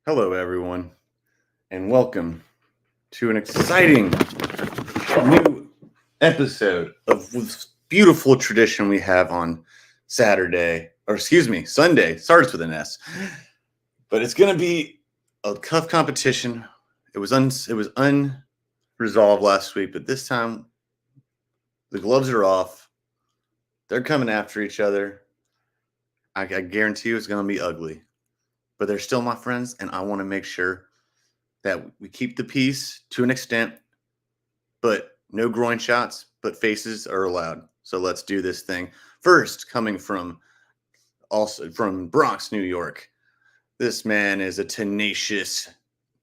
Hello, everyone, and welcome to an exciting new episode of this beautiful tradition we have on Sunday. Starts with an S, but it's going to be a tough competition. It was unresolved last week, but this time the gloves are off. They're coming after each other. I guarantee you it's going to be ugly. But they're still my friends, and I want to make sure that we keep the peace to an extent, but no groin shots, but faces are allowed. So let's do this thing. First, coming from Bronx, New York, this man is a tenacious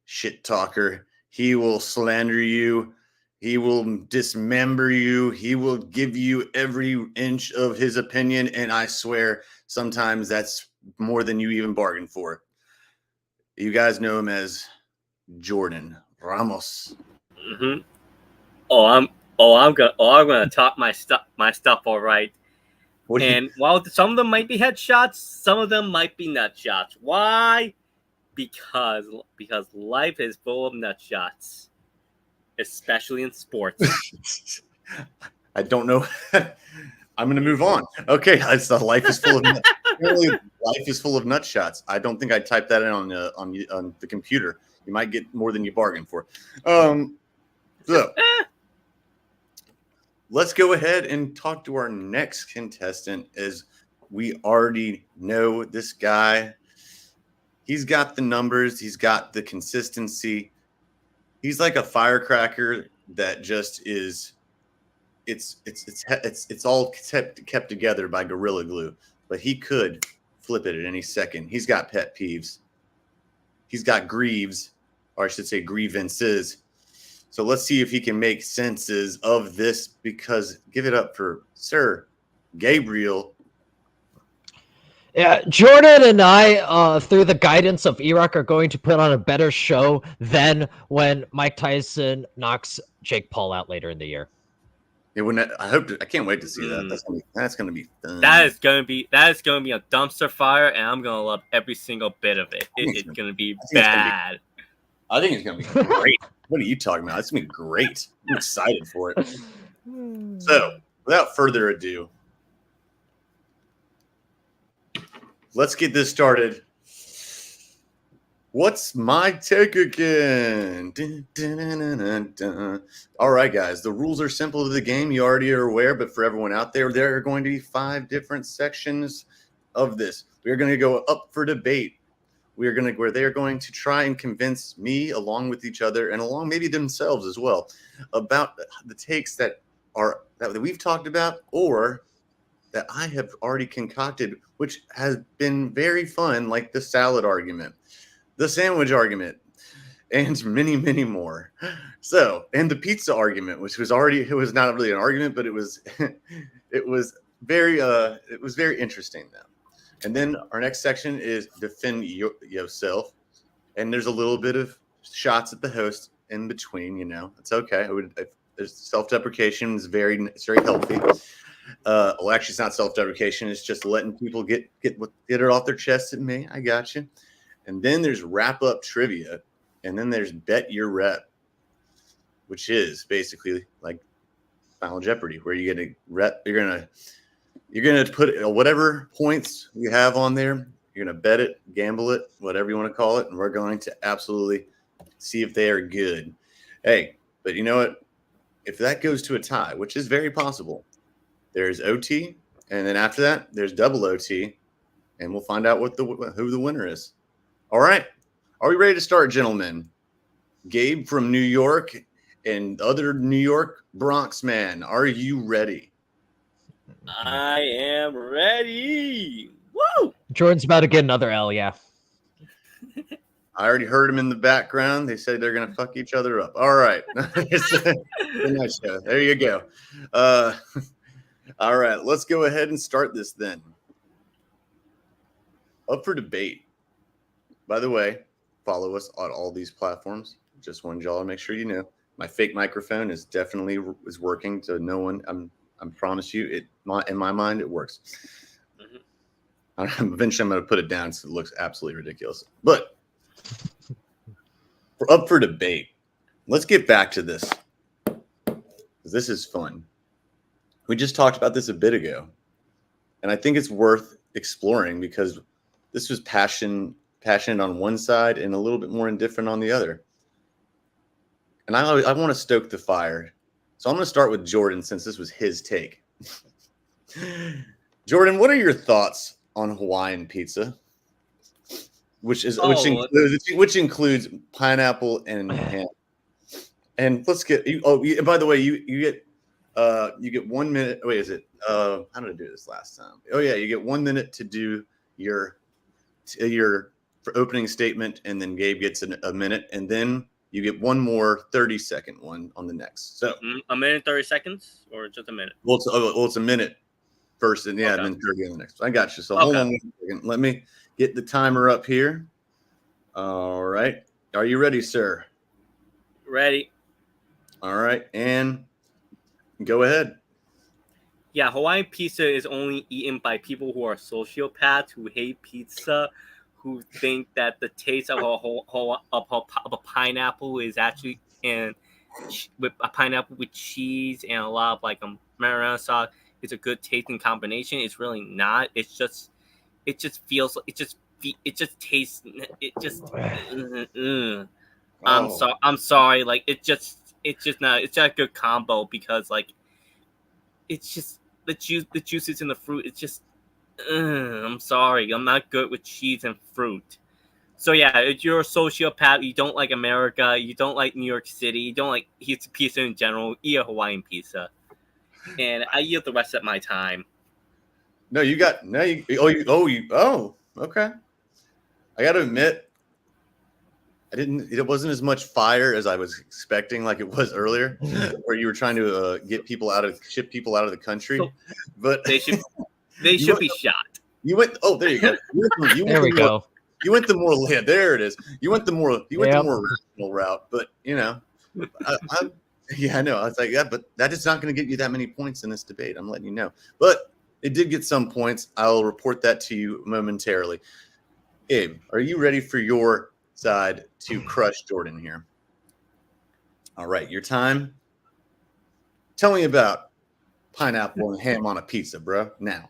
shit talker. He will slander you. He will dismember you. He will give you every inch of his opinion, and I swear sometimes that's more than you even bargained for. You guys know him as Jordan Ramos. Mm-hmm. I'm gonna talk my stuff all right. While some of them might be headshots, some of them might be nut shots. Why? Because life is full of nut shots, especially in sports. I don't know. I'm going to move on. Okay, life is full of nuts. Life is full of nut shots. I don't think I'd type that in on the computer. You might get more than you bargained for. So let's go ahead and talk to our next contestant. As we already know this guy, he's got the numbers. He's got the consistency. He's like a firecracker that just is. It's all kept together by Gorilla Glue, but he could flip it at any second. He's got pet peeves. He's got grieves, or I should say grievances. So let's see if he can make senses of this, because give it up for Sir Gabriel. Yeah, Jordan and I, through the guidance of ERok, are going to put on a better show than when Mike Tyson knocks Jake Paul out later in the year. I can't wait to see that. That's gonna be fun. That is gonna be a dumpster fire, and I'm gonna love every single bit of it. It's gonna be bad. I think it's gonna be great. What are you talking about? It's gonna be great. I'm excited for it. So, without further ado, let's get this started. What's my take again? Dun, dun, dun, dun, dun. All right, guys. The rules are simple to the game. You already are aware, but for everyone out there, there are going to be 5 different sections of this. We are going to go up for debate. Where they are going to try and convince me, along with each other, and along maybe themselves as well, about the takes that we've talked about, or that I have already concocted, which has been very fun, like the salad argument, the sandwich argument, and many, many more. So, and the pizza argument, which was it was not really an argument, but it was very interesting though. And then our next section is defend yourself, and there's a little bit of shots at the host in between. It's okay. There's self-deprecation is it's very healthy. Well, actually, it's not self-deprecation. It's just letting people get it off their chest at me. I got you. And then there's wrap-up trivia, and then there's bet your rep, which is basically like Final Jeopardy, where you get a rep. You're gonna put whatever points you have on there. You're gonna bet it, gamble it, whatever you want to call it, and we're going to absolutely see if they are good. Hey, but you know what? If that goes to a tie, which is very possible, there's OT, and then after that, there's double OT, and we'll find out who the winner is. All right, are we ready to start, gentlemen? Gabe from New York and other New York Bronx man, are you ready? I am ready. Woo! Jordan's about to get another L, yeah. I already heard him in the background. They said they're going to fuck each other up. All right. It's a nice show. There you go. All right. Let's go ahead and start this then. Up for debate. By the way, follow us on all these platforms. Just wanted y'all to make sure you know. My fake microphone is definitely working. So no one, I promise you, in my mind, it works. Mm-hmm. Eventually, I'm going to put it down so it looks absolutely ridiculous. But we're up for debate. Let's get back to this. This is fun. We just talked about this a bit ago. And I think it's worth exploring because this was passionate on one side and a little bit more indifferent on the other. And I want to stoke the fire. So I'm going to start with Jordan since this was his take. Jordan, what are your thoughts on Hawaiian pizza? Which includes pineapple and ham. And let's get you. Oh, by the way, you get 1 minute. Wait, is it? How did I do this last time? Oh yeah, you get 1 minute to do your opening statement, and then Gabe gets a minute, and then you get one more 30-second one on the next. So a minute 30 seconds, or just a minute? Well, it's a minute first, and and then 30 on the next. I got you. So hold on 1 second. Let me get the timer up here. All right. Are you ready, sir? Ready. All right. And go ahead. Yeah, Hawaiian pizza is only eaten by people who are sociopaths, who hate pizza, who think that the taste of a pineapple is actually with a pineapple with cheese and a lot of like marinara sauce is a good tasting combination. It's really not. It just feels. It just tastes. It just. I'm sorry. Like it's just not. It's not a good combo because like. It's just the juices in the fruit. It's just. I'm sorry. I'm not good with cheese and fruit. So yeah, if you're a sociopath, you don't like America, you don't like New York City, you don't like pizza in general, eat a Hawaiian pizza. And I yield the rest of my time. No, okay. I got to admit, it wasn't as much fire as I was expecting, like it was earlier, where you were trying to ship people out of the country. So, but they should be shot. You went. Oh, there you go. There we go. You went the more. Yeah, there it is. You went the more rational route. But I know. I was like, yeah, but that is not going to get you that many points in this debate. I'm letting you know. But it did get some points. I'll report that to you momentarily. Gabe, are you ready for your side to crush Jordan here? All right, your time. Tell me about pineapple and ham on a pizza, bro. Now.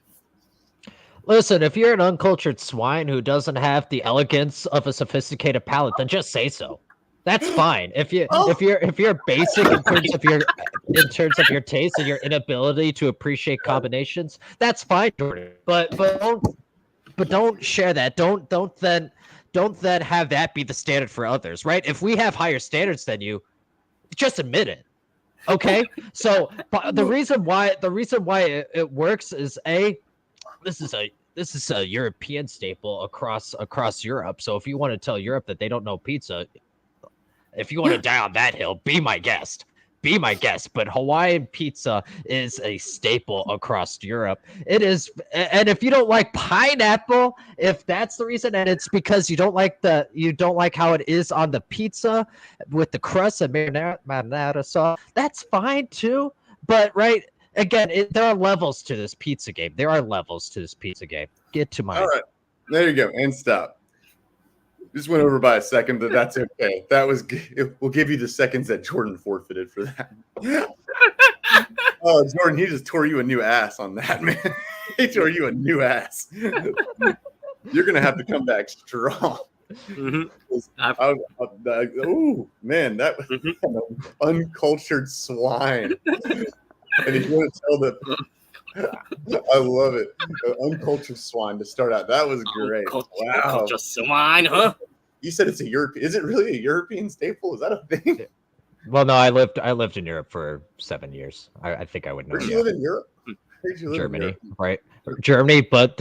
Listen, if you're an uncultured swine who doesn't have the elegance of a sophisticated palate, then just say so. That's fine. If you're basic in terms of your taste and your inability to appreciate combinations, that's fine, Jordan. But don't share that. Don't then have that be the standard for others, right? If we have higher standards than you, just admit it. Okay? So the reason why it works is this is a European staple across Europe. So if you want to tell Europe that they don't know pizza, if you want to die on that hill, be my guest. But Hawaiian pizza is a staple across Europe. It is, and if you don't like pineapple, if that's the reason, and it's because you don't like how it is on the pizza with the crust and marinara sauce, that's fine too. But right. Again, there are levels to this pizza game. Get to mine. All right. There you go. And stop. Just went over by a second, but that's okay. We'll give you the seconds that Jordan forfeited for that. Oh, Jordan, he just tore you a new ass on that, man. He tore you a new ass. You're going to have to come back strong. Mm-hmm. Oh, man, that was kind of uncultured swine. And he's going to tell the I love it. Uncultured swine to start out. That was great. Wow. Uncultured swine, huh? You said it's a European. Is it really a European staple? Is that a thing? Well, no, I lived in Europe for 7 years. I think I would know. Where did you Yeah. live in Europe? Where did you live in Germany, Europe? right? Germany, but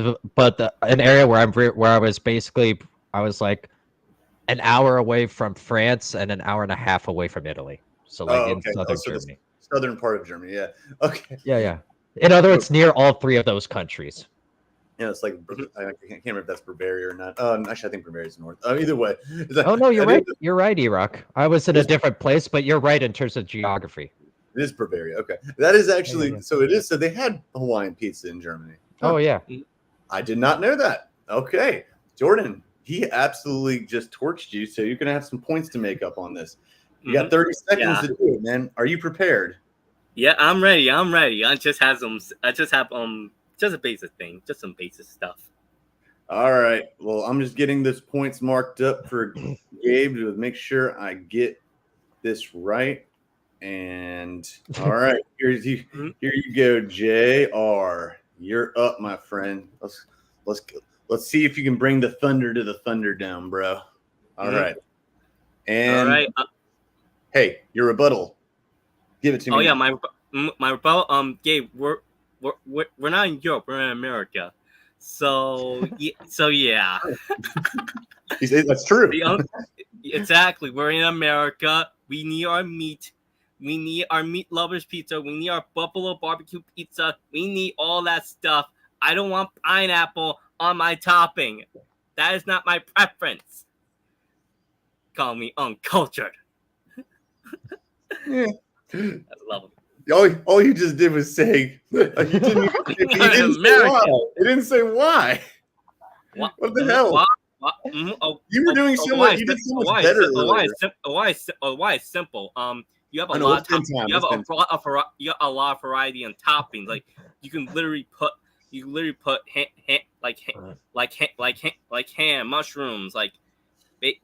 an area where I was basically I was like an hour away from France and an hour and a half away from Italy. So like Oh, in okay. southern So the Germany. southern part of Germany. Yeah. Okay. Yeah, yeah. In other words, near all three of those countries. Yeah, it's like I can't remember if that's Bavaria or not. Actually, I think Bavaria is north. Either way. Oh no, you're right. You're right, ERok. I was in a different place, but you're right in terms of geography. It is Bavaria. Okay, that is actually Yeah. so. It is so they had Hawaiian pizza in Germany. Oh yeah. I did not know that. Okay, Jordan, he absolutely just torched you. So you're gonna have some points to make up on this. You got 30 seconds to do it, man. Are you prepared? Yeah, I'm ready. I just have just a basic thing, just some basic stuff. All right. Well, I'm just getting this points marked up for Gabe to make sure I get this right. And all right, here you go, JR. You're up, my friend. Let's see if you can bring the thunder to the Thunderdome, bro. All right. And all right. Hey, your rebuttal. Give it to me. Oh yeah, my rebuttal. Gabe, we're not in Europe. We're in America. So yeah. That's true. Exactly. We're in America. We need our meat. We need our meat lovers pizza. We need our buffalo barbecue pizza. We need all that stuff. I don't want pineapple on my topping. That is not my preference. Call me uncultured. Yeah. I love him. All you just did was say you didn't say why. What the hell? You were doing so much. You did so much better. Why is simple? You have a lot of a lot of variety in toppings. Like you can literally put ham, mushrooms, like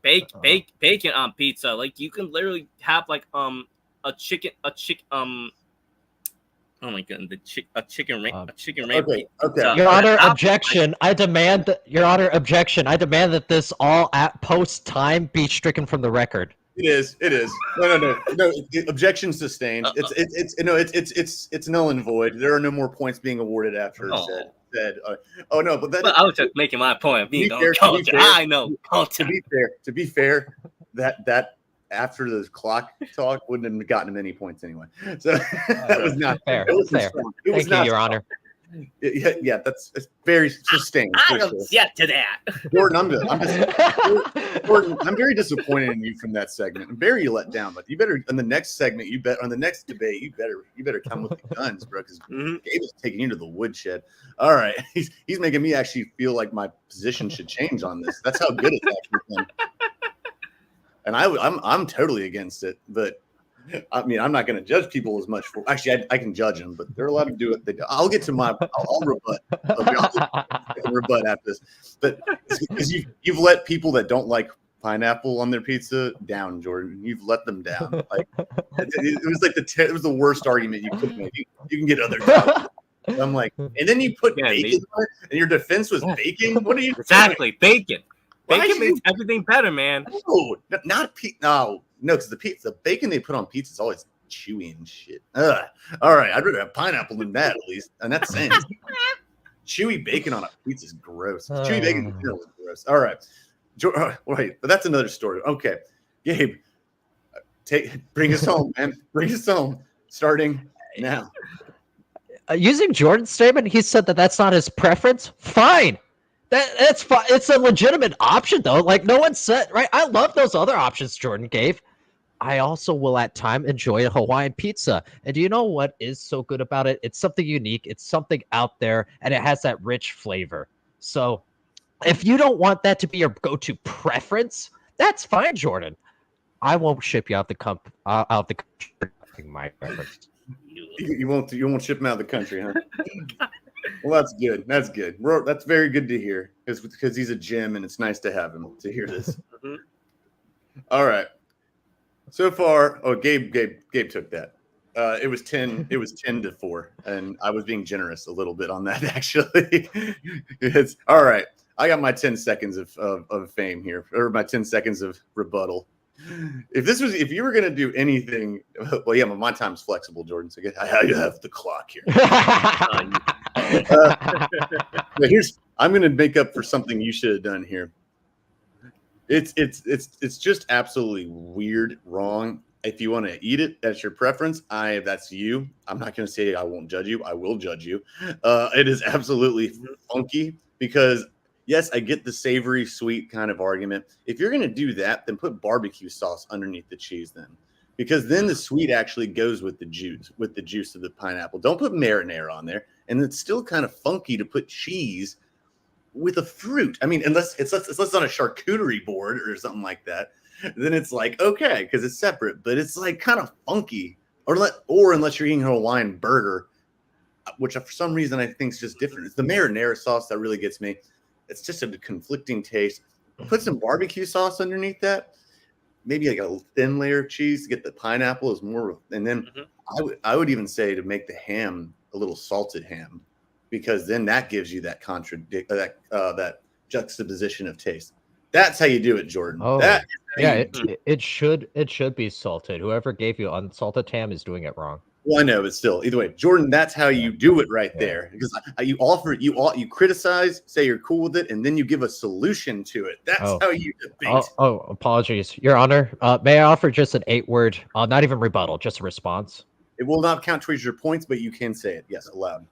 bacon on pizza. Like you can literally have like a chicken. Oh my god, a chicken ring. Okay. Your Honor, objection. I demand that Your Honor, objection. I demand that this all at post time be stricken from the record. It is. No. Objection sustained. It's null and void. There are no more points being awarded after said. Oh no, but I was just making my point of being culture. I know culture. To be fair, that after the clock talk wouldn't have gotten him any points anyway. So that was not fair. It was fair. It was Thank not you, Your Honor. Yeah, that's very sustained. I don't get to that. Jordan, Jordan, I'm very disappointed in you from that segment. I'm very let down, but you better on the next segment, on the next debate, you better come with the guns, bro, because Gabe is taking you to the woodshed. All right. He's making me actually feel like my position should change on this. That's how good it's actually been. And I'm totally against it, but I mean, I'm not going to judge people as much for. Actually, I can judge them, but they're allowed to do it. I'll get to my. I'll rebut. I can rebut after this, but because you've let people that don't like pineapple on their pizza down, Jordan. You've let them down. Like it was like it was the worst argument you could make. You can get other. I'm like, and then you put bacon on it, and your defense was bacon. What are you exactly bacon? Bacon makes everything better, man. No, not no, because the bacon they put on pizza is always chewy and shit. Ugh. All right, I'd rather have pineapple than that at least, and that's saying chewy bacon on a pizza is gross. Chewy bacon is really gross. All right, wait, but that's another story. Okay, Gabe, bring us home, man. Bring us home, starting now. Using Jordan's statement, he said that that's not his preference. Fine. That's fine. It's a legitimate option, though. Like, no one said, right? I love those other options Jordan gave. I also will, at time, enjoy a Hawaiian pizza. And do you know what is so good about it? It's something unique. It's something out there, and it has that rich flavor. So if you don't want that to be your go-to preference, that's fine, Jordan. I won't ship you out the country. My preference. You won't ship him out of the country, huh? Well, that's good. That's good. That's very good to hear because he's a gem and it's nice to have him to hear this. All right. So far, Gabe took that. It was 10-4, and I was being generous a little bit on that actually. It's all right. I got my 10 seconds of fame here, or my 10 seconds of rebuttal. If you were gonna do anything, well, yeah, my time's flexible, Jordan. So I have the clock here. But I'm gonna make up for something you should have done here. It's just absolutely weird, wrong. If you want to eat it, that's your preference. That's you. I'm not going to say I won't judge you. I will judge you. It is absolutely funky because yes, I get the savory, sweet kind of argument. If you're going to do that, then put barbecue sauce underneath the cheese then, because then the sweet actually goes with the juice of the pineapple. Don't put marinara on there, and it's still kind of funky to put cheese with a fruit. I mean, unless it's on a charcuterie board or something like that, then it's like okay because it's separate. But it's like kind of funky, or unless you're eating a Hawaiian burger, which for some reason I think is just different. It's the marinara sauce that really gets me. It's just a conflicting taste. Put some barbecue sauce underneath that, maybe like a thin layer of cheese to get the pineapple is more. And then I would even say to make the ham a little salted ham, because then that gives you that that juxtaposition of taste. That's how you do it, Jordan. Oh, it should be salted. Whoever gave you unsalted ham is doing it wrong. Well, I know, but still, either way, Jordan, that's how you do it right there. Because you criticize, say you're cool with it, and then you give a solution to it. That's how you debate. Oh, apologies, Your Honor. May I offer just an 8-word, not even rebuttal, just a response? It will not count towards your points, but you can say it. Yes, aloud.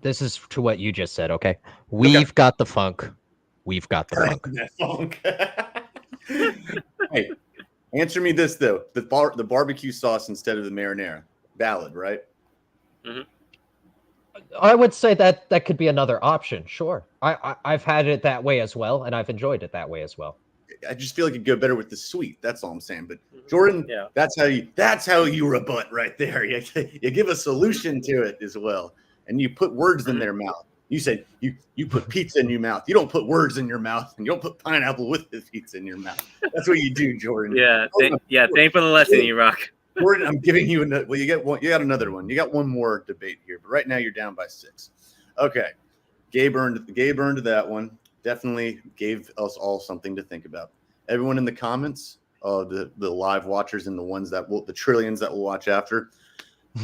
This is to what you just said, okay? We've got the funk. We've got the funk. Hey, answer me this, though. The barbecue sauce instead of the marinara. Valid, right? Mm-hmm. I would say that could be another option, sure. I've had it that way as well, and I've enjoyed it that way as well. I just feel like it'd go better with the sweet. That's all I'm saying. But Jordan, that's how you rebut right there. You give a solution to it as well, and you put words in their mouth. You said you put pizza in your mouth. You don't put words in your mouth, and you don't put pineapple with the pizza in your mouth. That's what you do, Jordan. Thank for the lesson, ERok. Jordan, I'm giving you another. Well, you got another one. You got one more debate here, but right now you're down by 6. Okay, Gabe earned that one. Definitely gave us all something to think about. Everyone in the comments, the live watchers and the trillions that will watch after,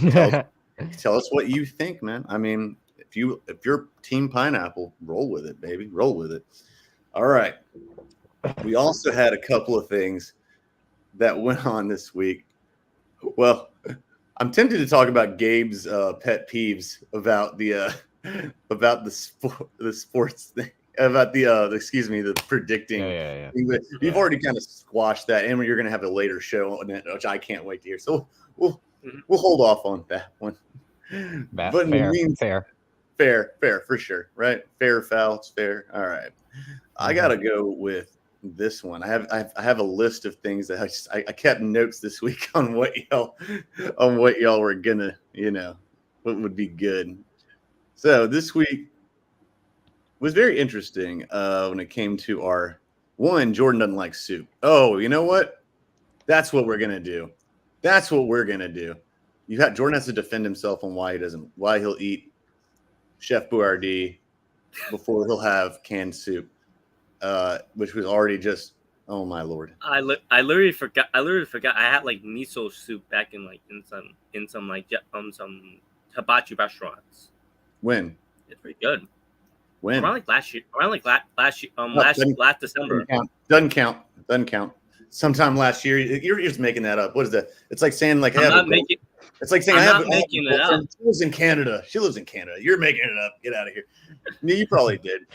tell us what you think, man. I mean, if you're team pineapple, roll with it, baby. Roll with it. All right. We also had a couple of things that went on this week. Well, I'm tempted to talk about Gabe's pet peeves about the sports thing. About the predicting. Yeah. You've already kind of squashed that, and you're going to have a later show on it, which I can't wait to hear. So we'll hold off on that one. Fair for sure, right? Fair, foul, it's fair. All right, I gotta go with this one. I have a list of things that I kept notes this week on what y'all were gonna, what would be good. So this week was very interesting when it came to our one. Jordan doesn't like soup. Oh, you know what? That's what we're gonna do. Jordan has to defend himself on why he'll eat Chef Boyardee before he'll have canned soup, which was already just, oh my lord. I literally forgot. I had like miso soup back in some hibachi restaurants. When? It's pretty good. When? Around last December. Doesn't count. Sometime last year. You're just making that up. What is that? It's like saying like it's like saying I'm not making it up. She lives in Canada. You're making it up. Get out of here. No, you probably did.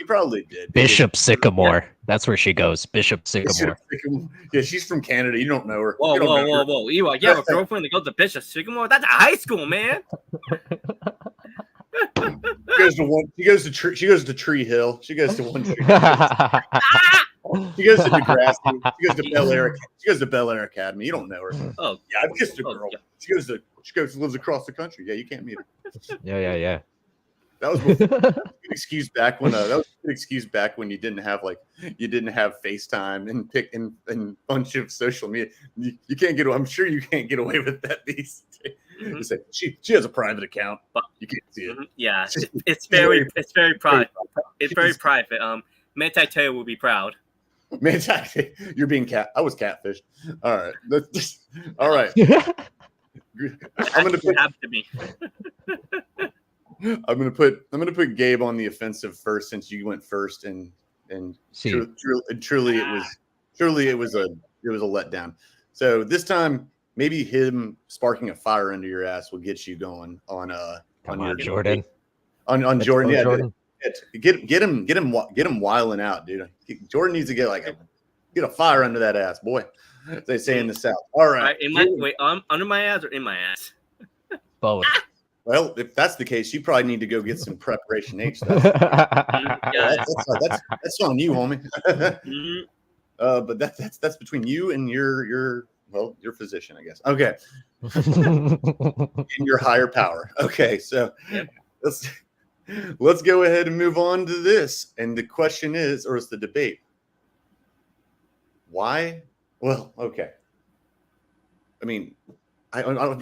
Bishop Sycamore. That's where she goes. Bishop Sycamore. Yeah, she's from Canada. You don't know her. Whoa. You have a girlfriend that goes to Bishop Sycamore? That's a high school, man. She goes to Tree Hill. She goes to one Tree Hill. She goes to Degrassi. She goes to Bel Air Academy. You don't know her. Oh, yeah, I've kissed a girl. Yeah. She lives across the country. Yeah, you can't meet her. Yeah. That was a good excuse back when you didn't have FaceTime and bunch of social media. You can't get. I'm sure you can't get away with that these days. Mm-hmm. You say she has a private account, but you can't see it. Yeah, it's very private. It's very private. Mentai Teo will be proud. Man, you're being I was catfished. All right. All right. I'm gonna put. Have to be. I'm gonna put Gabe on the offensive first since you went first, and truly it was a letdown. So this time maybe him sparking a fire under your ass will get you going on on Jordan. On Jordan, yeah. Jordan. Get him wiling out, dude. Jordan needs to get a fire under that ass, boy. As they say in the South. All right. Under my ass or in my ass? Both. Well, if that's the case, you probably need to go get some Preparation H stuff. That's on you, homie. But that's between you and your physician, I guess. Okay. And your higher power. Okay, so let's go ahead and move on to this. And the question is, or it's the debate. Why? Well, okay. I mean,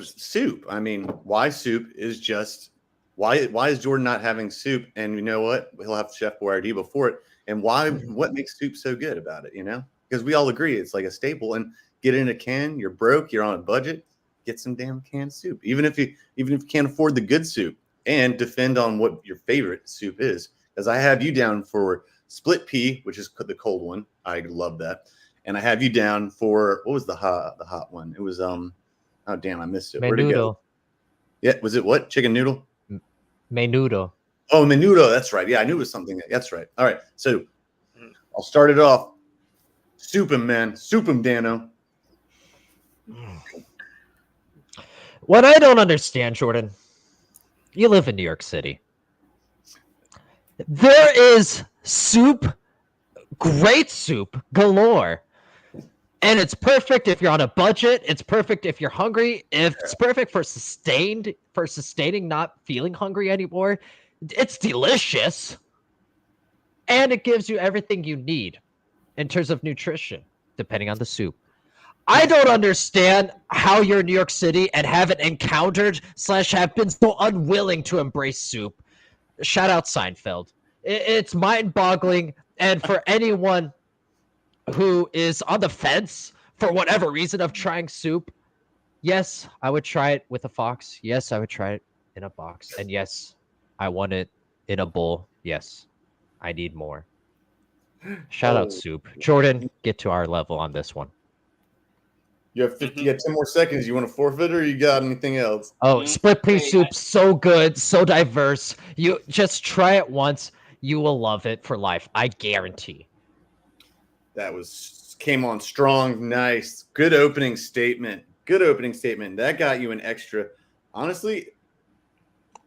soup. I mean, why soup is just why is Jordan not having soup? And you know what? He'll have Chef Boyardee before it. And what makes soup so good about it? You know, because we all agree it's like a staple. And get it in a can. You're broke. You're on a budget. Get some damn canned soup. Even if you can't afford the good soup, and defend on what your favorite soup is. Because I have you down for split pea, which is the cold one. I love that. And I have you down for what was the hot one? It was oh damn, I missed it. Where'd it go? Yeah, was it what? Chicken noodle? Menudo. Oh, menudo. That's right. Yeah, I knew it was something. That's right. All right. So I'll start it off. Soup him, man. Soup him, Dano. What I don't understand, Jordan, you live in New York City. There is soup, great soup galore. And it's perfect if you're on a budget. It's perfect if you're hungry. It's perfect for sustaining not feeling hungry anymore. It's delicious. And it gives you everything you need in terms of nutrition, depending on the soup. I don't understand how you're in New York City and haven't encountered / have been so unwilling to embrace soup. Shout out Seinfeld. It's mind-boggling. And for anyone who is on the fence for whatever reason of trying soup, yes, I would try it with a fox. Yes, I would try it in a box. And yes, I want it in a bowl. Yes, I need more. Shout out soup. Jordan, get to our level on this one. You have 10 more seconds. You want to forfeit or you got anything else? Oh, split pea soup, so good, so diverse. You just try it once. You will love it for life. I guarantee. That came on strong. Nice. Good opening statement. That got you an extra. Honestly,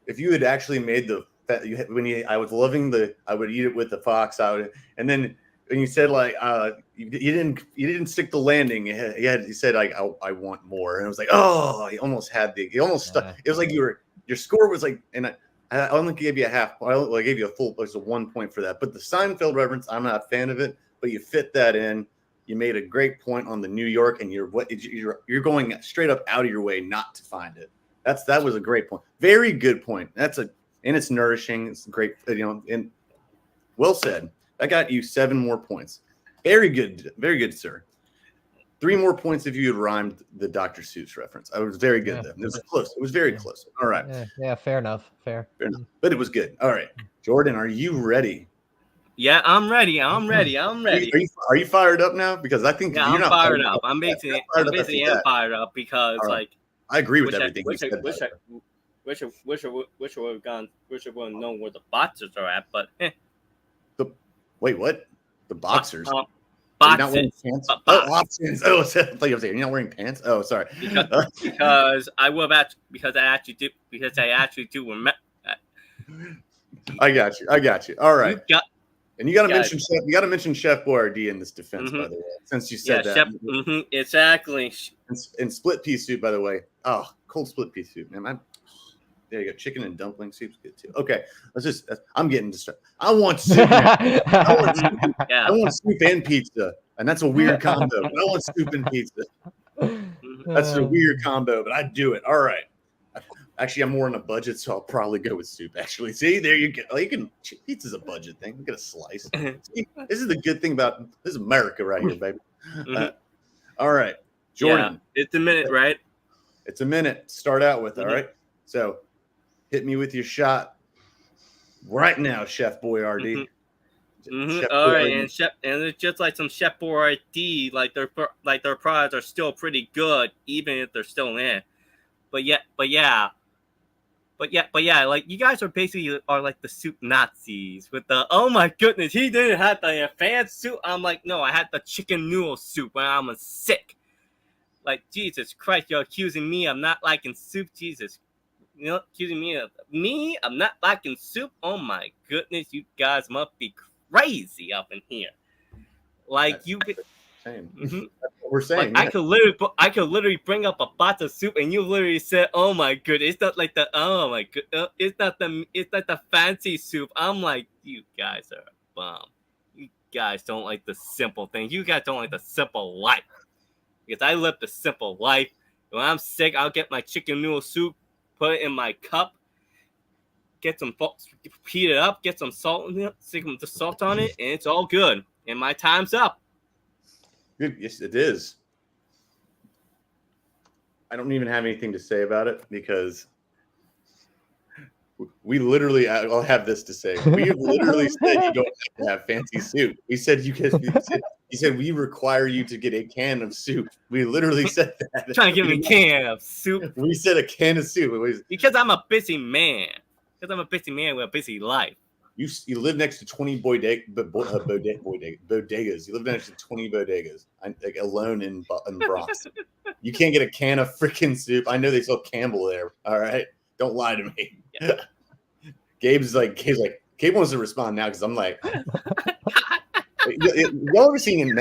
if you had actually made I was loving I would eat it with the fox. And then when you said you didn't stick the landing. He said I want more, and I was like, oh, he almost had it was like your score was like, and I only gave you a half. I gave you a full. It was a 1 point for that. But the Seinfeld reference, I'm not a fan of it. But you fit that in. You made a great point on the New York, and you're going straight up out of your way not to find it. That was a great point. Very good point. And it's nourishing. It's great, and well said. That got you 7 more points. Very good, sir. 3 more points if you had rhymed the Dr. Seuss reference. I was very good then. It was close. It was very close. All right. Yeah, fair enough. Fair enough. But it was good. All right. Jordan, are you ready? Yeah, I'm ready. Are you fired up now? Because I think I'm fired up. I'm basically fired up because right. I agree with everything you said. Wish I would have known where the boxers are at, but wait, what? The boxers? Boxers. Options. Oh, I thought you were saying you're not wearing pants. Oh, sorry. Because I actually do remember. I got you. All right. And you got to mention Chef Boyardee in this defense, by the way, since you said that. Chef, exactly. And split pea soup, by the way. Oh, cold split pea soup, man. There you go. Chicken and dumpling soup's good too. Okay, I'm getting distracted. I want soup. I want soup and pizza, and that's a weird combo. But I want soup and pizza. That's a weird combo, but I do it. All right. Actually, I'm more on a budget, so I'll probably go with soup. Actually, see, there you go. Pizza's a budget thing. Get a slice. See, this is the good thing about this is America right here, baby. All right, Jordan. Yeah, it's a minute, right? It's a minute. Start out with. All right. So, hit me with your shot right now, Chef Boyardee. All right, and it's just like some Chef Boyardee, like their products are still pretty good, even if they're still in. But yeah, like you guys are basically like the soup Nazis with the oh my goodness, he didn't have the advanced soup. I'm like, no, I had the chicken noodle soup when I was sick. Like Jesus Christ, you're accusing me of not liking soup, Jesus. You know, accusing me of I'm not liking soup. Oh my goodness, you guys must be crazy up in here. Like That's you could. Same. That's what we're saying. Like, I could literally bring up a pot of soup, and you literally said, "Oh my goodness, it's not like the it's not the fancy soup." I'm like, you guys are a bum. You guys don't like the simple things. You guys don't like the simple life. Because I live the simple life. When I'm sick, I'll get my chicken noodle soup, put it in my cup, get some heat it up, get some salt in it, stick some salt on it, and it's all good. And my time's up. Good. Yes, it is. I don't even have anything to say about it because we literally, I'll have this to say. We have literally said you don't have to have fancy soup. We said you said we require you to get a can of soup. We literally said that. Trying to give me a can of soup. We said a can of soup. Because I'm a busy man. Because I'm a busy man with a busy life. You live next to 20 bodegas. You live next to 20 bodegas, like alone in Bronx. You can't get a can of freaking soup. I know they sell Campbell there. All right, don't lie to me. Yeah. Gabe wants to respond now because I'm like, y'all ever seen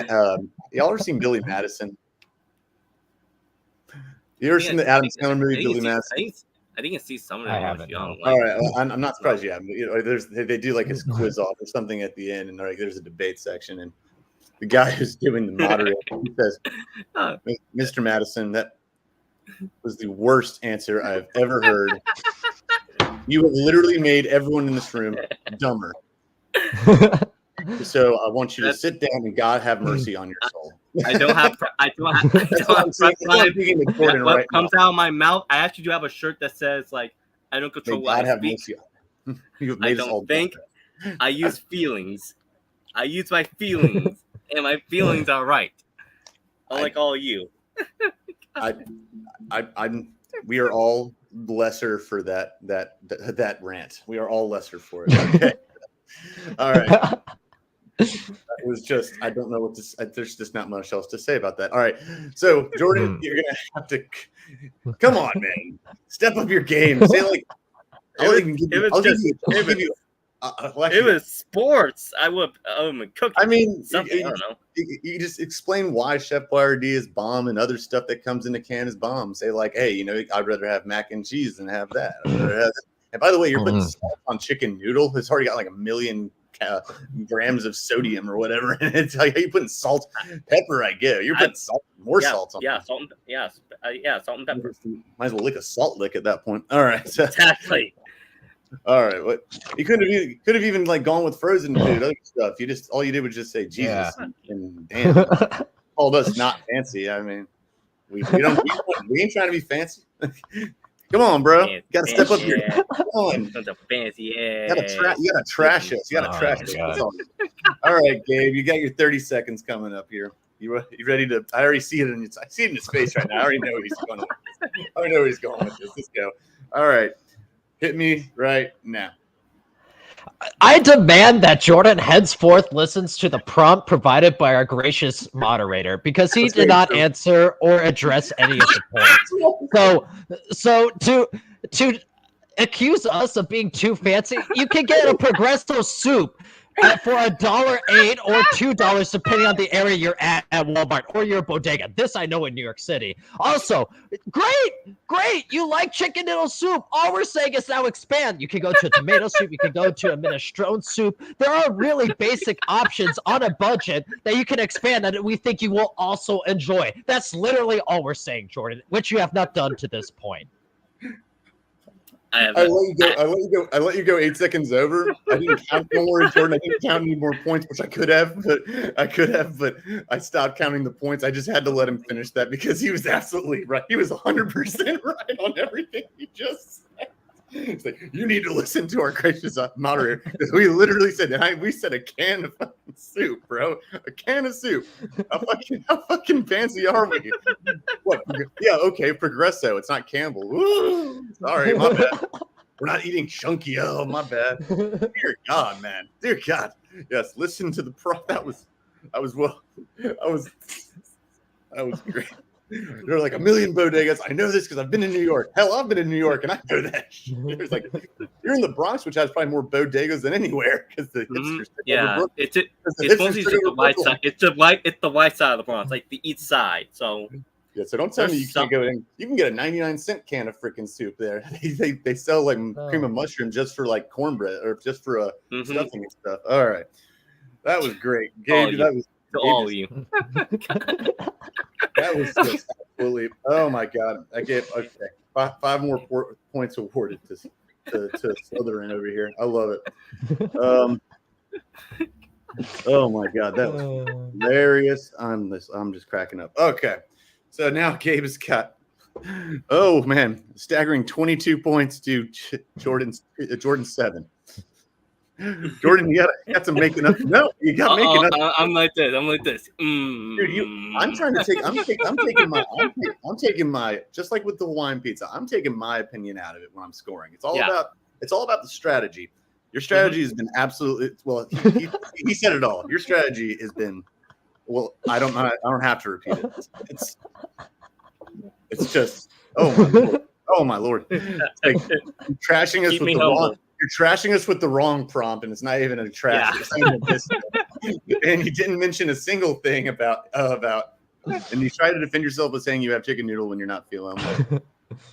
Billy Madison? You ever seen the Adam Sandler movie Billy Madison? I think I see some of I them. haven't. Young. All right, well, I'm not surprised you haven't. You know, they do like a quiz off or something at the end, and there's a debate section, and the guy who's doing the moderator he says, "Mr. Madison, that was the worst answer I've ever heard. You have literally made everyone in this room dumber. So I want you to sit down and God have mercy on your soul." I don't have. What comes out of my mouth? I actually do have a shirt that says like, "I don't control what I speak." I don't think. I use feelings. I use my feelings, and my feelings are right. Unlike all you. We are all lesser for that rant. We are all lesser for it. Okay. All right. It was just, I don't know what to say. There's just not much else to say about that. All right. So, Jordan, you're going to have to, come on, man. Step up your game. Say like, it was sports. I would cook. I mean, I don't know. You just explain why Chef Boyardee is bomb and other stuff that comes in a can is bomb. Say like, hey, you know, I'd rather have mac and cheese than have that. And by the way, you're putting salt on chicken noodle. It's already got like 1 million grams of sodium or whatever. And it's like, you putting salt, pepper. I get. You're putting salt, salt on. Yeah, salt. Salt and pepper. Might as well lick a salt lick at that point. All right. Exactly. All right. What you could have even like gone with frozen food, other stuff. All you did was just say Jesus and damn, called us not fancy. I mean, we ain't trying to be fancy. Come on, bro. You gotta step up your fancy. You gotta trash us. You gotta trash us. All right, Gabe. You got your 30 seconds coming up here. You ready to? I already see it in his face right now. I already know where he's going. With this. Let's go. All right. Hit me right now. I demand that Jordan henceforth listens to the prompt provided by our gracious moderator because he did not answer or address any of the points. So to accuse us of being too fancy, you can get a Progresso soup for $1.08 or $2, depending on the area you're at Walmart or your bodega. This I know in New York City. Also, great. You like chicken noodle soup. All we're saying is now expand. You can go to a tomato soup. You can go to a minestrone soup. There are really basic options on a budget that you can expand and we think you will also enjoy. That's literally all we're saying, Jordan, which you have not done to this point. I have I let you go 8 seconds over. I didn't count. Don't worry, Jordan. I didn't count any more points, which I could have, but I stopped counting the points. I just had to let him finish that because he was absolutely right. He was 100% right on everything he just said. It's like, you need to listen to our gracious moderator. We literally said, we said a can of fucking soup, bro. A can of soup. How fucking fancy are we? What? Yeah, okay, Progresso. It's not Campbell. Ooh, sorry, my bad. We're not eating chunky. Oh, my bad. Dear God, man. Dear God. Yes, listen to the that was great. There are like a million bodegas. I know this because I've been in New York. Hell, I've been in New York and I know that. There's like, you're in the Bronx, which has probably more bodegas than anywhere because the hipsters. It's mostly just the white side. It's the white side of the Bronx, like the east side. So yeah, so don't tell me you can't go in. You can get a 99-cent can of freaking soup there. They sell like cream of mushroom just for like cornbread or just for stuffing and stuff. All right, that was great, Gabe. That was all of you. That was just absolutely. Oh my God! I gave five more points awarded to Slytherin over here. I love it. Oh my God, that was hilarious. I'm just cracking up. Okay, so now Gabe has got. Oh man, staggering 22 points to Jordan 7. Jordan, you got some making up. No, you got making up. I'm like this. Dude, I'm taking my just like with the Hawaiian pizza. I'm taking my opinion out of it when I'm scoring. It's all about the strategy. Your strategy has been absolutely well. He said it all. Your strategy has been well. I don't have to repeat it. It's just oh my lord. It's like, trashing us with the wrong. You're trashing us with the wrong prompt, and it's not even a trash. And you didn't mention a single thing about, and you try to defend yourself with saying you have chicken noodle when you're not feeling like,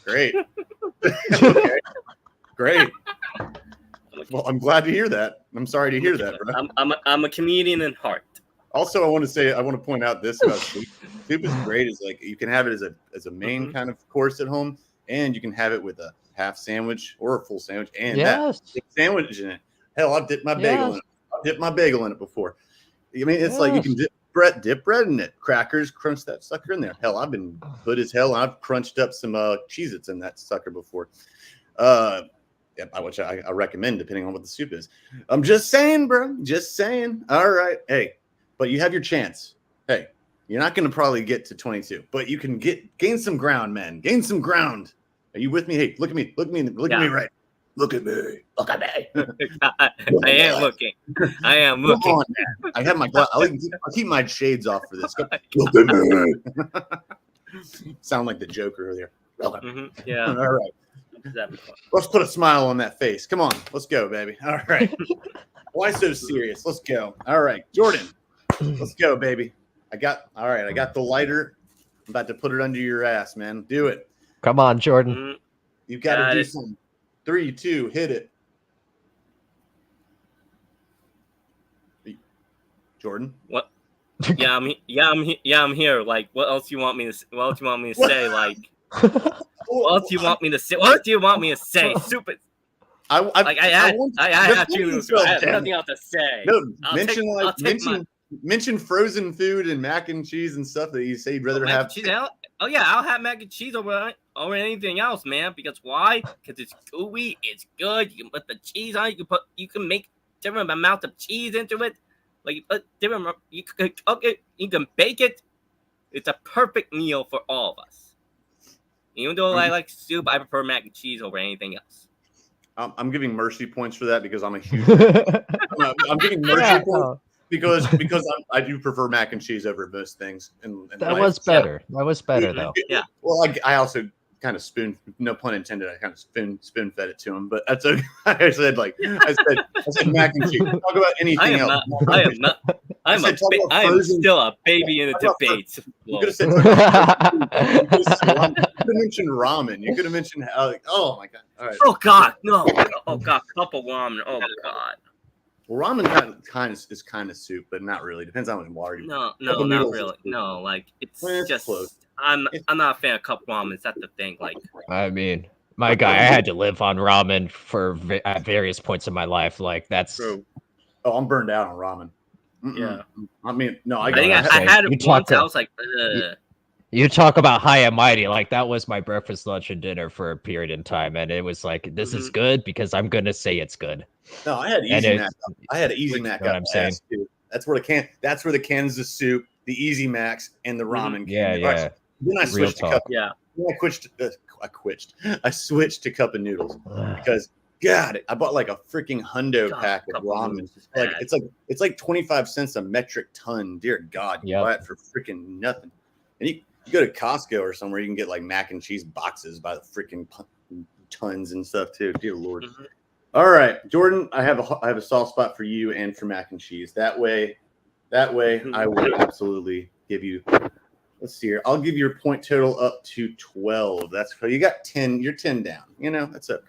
great. Okay, great. Well, I'm glad to hear that. I'm sorry to hear that, bro. I'm a comedian in heart. Also, I want to point out this about soup. Soup is great. Is like you can have it as a main kind of course at home, and you can have it with a half sandwich or a full sandwich and that sandwich in it. Hell, I've dipped my bagel in it. I've dipped my bagel in it before. I mean, it's like you can dip bread in it. Crackers, crunch that sucker in there. Hell, I've been good as hell. I've crunched up some Cheez-Its in that sucker before. Which I recommend depending on what the soup is. I'm just saying, bro. Just saying. All right. Hey, but you have your chance. Hey, you're not going to probably get to 22, but you can gain some ground, man. Gain some ground. Are you with me? Hey, look at me. Look at me right. Look at me. Look at me. I am looking. I am looking. On, man. I have my glass. I'll keep my shades off for this. Look at me. Sound like the Joker there. Yeah. All right. Let's put a smile on that face. Come on. Let's go, baby. All right. Why so serious? Let's go. All right. Jordan. Let's go, baby. I got the lighter. I'm about to put it under your ass, man. Do it. Come on, Jordan. You've got to do something. 3, 2, hit it. Jordan? What? I'm here. Like, what else you want me to say? Like, what else you want me to say? What do you want me to say? Stupid. I have nothing else to say. No, mention frozen food and mac and cheese and stuff that you say you'd rather have. I'll have mac and cheese over anything else, man. Because why? Because it's gooey, it's good. You can put the cheese on it. You can make different amounts of cheese into it. Like you put different. You can cook it. You can bake it. It's a perfect meal for all of us. Even though I like soup, I prefer mac and cheese over anything else. I'm giving mercy points for that because I'm a huge. I'm giving mercy points. Because I do prefer mac and cheese over most things. That was better. That was better though. Yeah. Well, I also kind of no pun intended. I kind of spoon fed it to him, but that's okay. I said mac and cheese. Talk about anything else. I am still a baby in the debates. You could have said. You could have mentioned ramen. You could have mentioned oh my god. All right. Oh god, no. Oh god, cup of ramen. Oh god. Well, ramen kind of soup, but not really. Depends on how much water you put. No, not really. No, like it's just close. I'm not a fan of cup ramen. That's the thing. Like, I mean, My guy, I had to live on ramen at various points in my life. Like that's. True. Oh, I'm burned out on ramen. Yeah. I mean, no, I think I had it once. I was like, ugh. You talk about high and mighty. Like that was my breakfast, lunch, and dinner for a period in time, and it was like, this is good because I'm gonna say it's good. No, I had Easy Mac. I had Easy Mac. What I'm saying. Too. That's where the Kansas soup, the Easy Macs, and the ramen. Yeah, yeah. Then I switched to cup. Yeah. Then I switched to cup of noodles because God, I bought like a freaking hundo pack of ramen. Like it's like 25 cents a metric ton. Dear God, you buy it for freaking nothing. And you go to Costco or somewhere, you can get like mac and cheese boxes by the freaking tons and stuff too. Dear Lord. All right, Jordan, I have a soft spot for you and for mac and cheese. That way, I will absolutely give you. Let's see here. I'll give your point total up to 12. That's you got 10. You're 10 down. You know that's okay.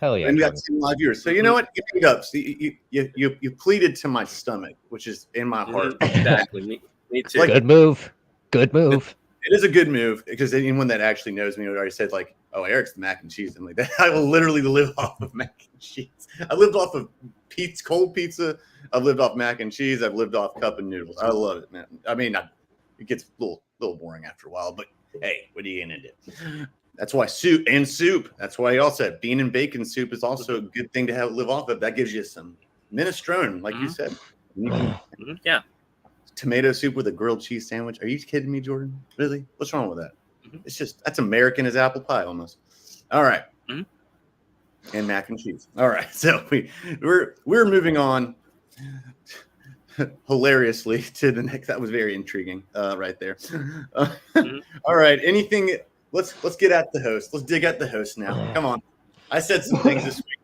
Hell yeah! And we got 10 live viewers. So you know what? Give it up. So you pleaded to my stomach, which is in my heart. Exactly. Me too. Like, good move. Good move. It is a good move because anyone that actually knows me already said like, "Oh, Erik's the mac and cheese." I'm like, I will literally live off of mac and cheese. I lived off of cold pizza. I've lived off mac and cheese. I've lived off cup and noodles. I love it, man. I mean, it gets a little boring after a while, but hey, what are you gonna do? That's why soup. That's why y'all said bean and bacon soup is also a good thing to live off of. That gives you some minestrone, like you said. Yeah. Tomato soup with a grilled cheese sandwich. Are you kidding me, Jordan? Really? What's wrong with that? It's just that's American as apple pie almost. All right. And mac and cheese. All right. So we're moving on hilariously to the next. That was very intriguing right there. All right. Anything? Let's get at the host. Let's dig at the host now. Come on. I said some things this week,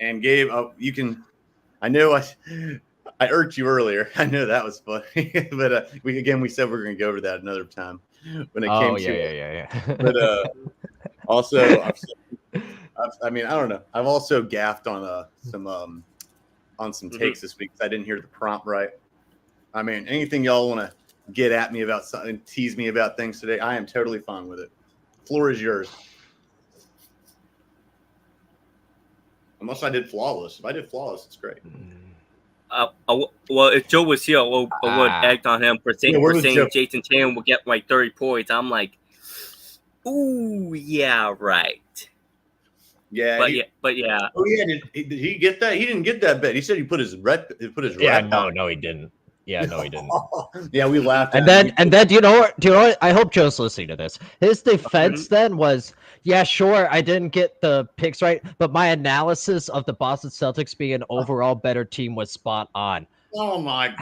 and Gabe, you can. I know I irked you earlier. I know that was funny, but we said we're going to go over that another time when it came to it. Yeah. But also, I mean, I don't know. I've also gaffed on some takes this week because I didn't hear the prompt right. I mean, anything y'all want to get at me about something, tease me about things today, I am totally fine with it. Floor is yours. Unless I did flawless. If I did flawless, it's great. Well, if Joe was here, I would act on him for saying Jason Tatum will get like 30 points. I'm like, ooh, yeah, right. Yeah, but yeah. Oh yeah, did he get that? He didn't get that bet. He said he put his red. No, he didn't. Yeah, no, he didn't. Yeah, we laughed. And then, do you know what? I hope Joe's listening to this. His defense then was, yeah, sure, I didn't get the picks right, but my analysis of the Boston Celtics being an overall better team was spot on. Oh my God!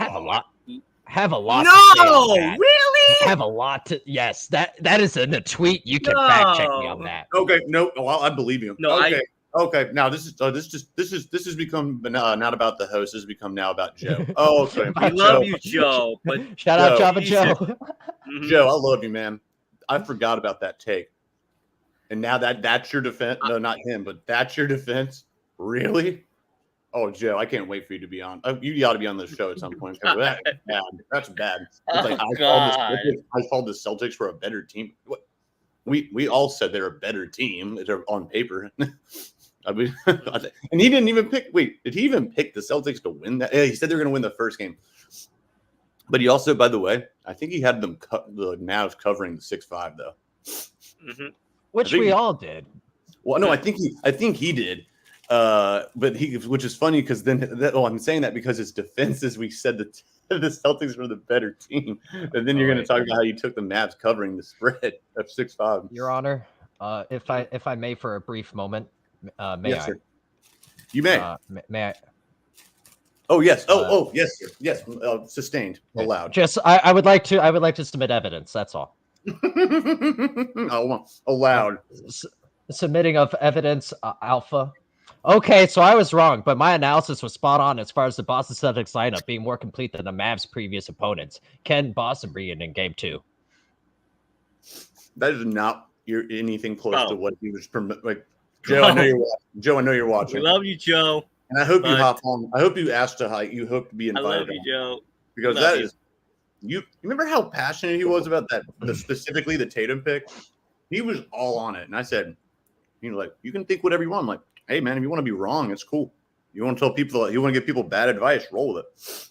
Have a lot. No, to say on that. Really? Have a lot to. Yes, that is in a tweet. You can fact check me on that. Okay, no, well, I believe you. No, okay. Okay, now this has become not about the host. This has become now about Joe. Oh, okay. We love you, Joe. But shout out Java Joe. Joe, I love you, man. I forgot about that take, and now that's your defense. No, not him, but that's your defense. Really? Oh, Joe, I can't wait for you to be on. You ought to be on this show at some point. That's bad. That's bad. It's like I called the Celtics for a better team. What? We all said they're a better team. They're on paper. I mean, and he didn't even pick. Wait, did he even pick the Celtics to win that? Yeah, he said they were going to win the first game. But he also, by the way, I think he had them the Mavs covering the 6-5 though, which we all did. Well, no, I think he did. But which is funny because I'm saying that because his defense is we said that the Celtics were the better team, and then you're going to talk about how you took the Mavs covering the spread of 6-5. Your Honor, if I may, for a brief moment. May yes, I? Sir. You may. May I? Oh yes. Yes, sir. Yes. Sustained. Allowed. Just I would like to submit evidence. That's all. Allowed. Submitting of evidence, Alpha. Okay, so I was wrong, but my analysis was spot on as far as the Boston Celtics lineup being more complete than the Mavs' previous opponents. Can Boston be in Game 2? That is not anything close to what he was like. Joe, I know you're watching. Joe, I know you're watching. We love you, Joe. And I hope you hop on. I hope you asked you hope to be invited. I love you, Joe. Because that is you remember how passionate he was about that, specifically the Tatum pick? He was all on it. And I said, Like, you can think whatever you want. I'm like, hey man, if you want to be wrong, it's cool. You want to tell people, you want to give people bad advice, roll with it.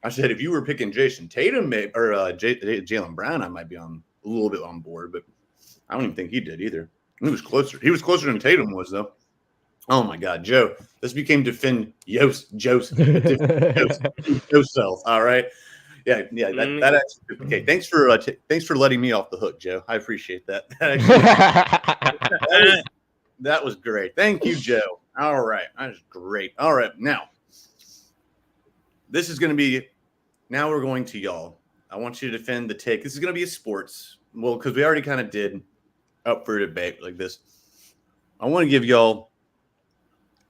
I said, if you were picking Jason Tatum or Jaylen Brown, I might be a little bit on board, but I don't even think he did either. He was closer. He was closer than Tatum was, though. Oh my God, Joe! This became defend yourself. All right, yeah. That actually, okay. Thanks for letting me off the hook, Joe. I appreciate that. That was great. Thank you, Joe. All right, that was great. All right, now this is going to be. Now we're going to y'all. I want you to defend the take. This is going to be a sports. Well, because we already kind of did up for debate like this. I want to give y'all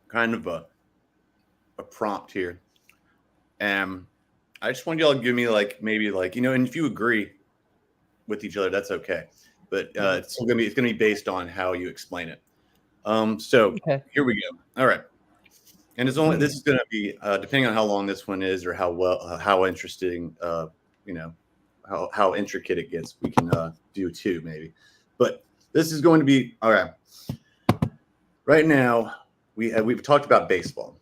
kind of a prompt here. I just want y'all to give me maybe and if you agree with each other, that's okay. But it's gonna be based on how you explain it. So Here we go. All right. And this is gonna be depending on how long this one is or how interesting how intricate it gets, we can do two maybe. But this is going to be all right. Right now, we've talked about baseball.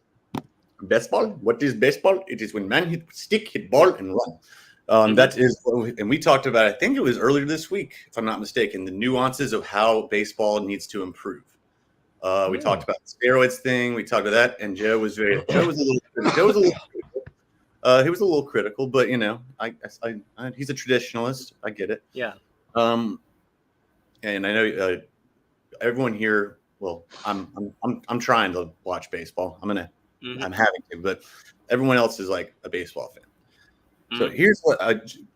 Baseball? What is baseball? It is when man hit stick, hit ball, and run. That is, and we talked about. I think it was earlier this week, if I'm not mistaken, the nuances of how baseball needs to improve. We talked about the steroids thing. We talked about that, and Joe was a little critical. He was a little critical, but he's a traditionalist. I get it. Yeah. And I know everyone here. Well, I'm trying to watch baseball. I'm having to, but everyone else is like a baseball fan. So here's what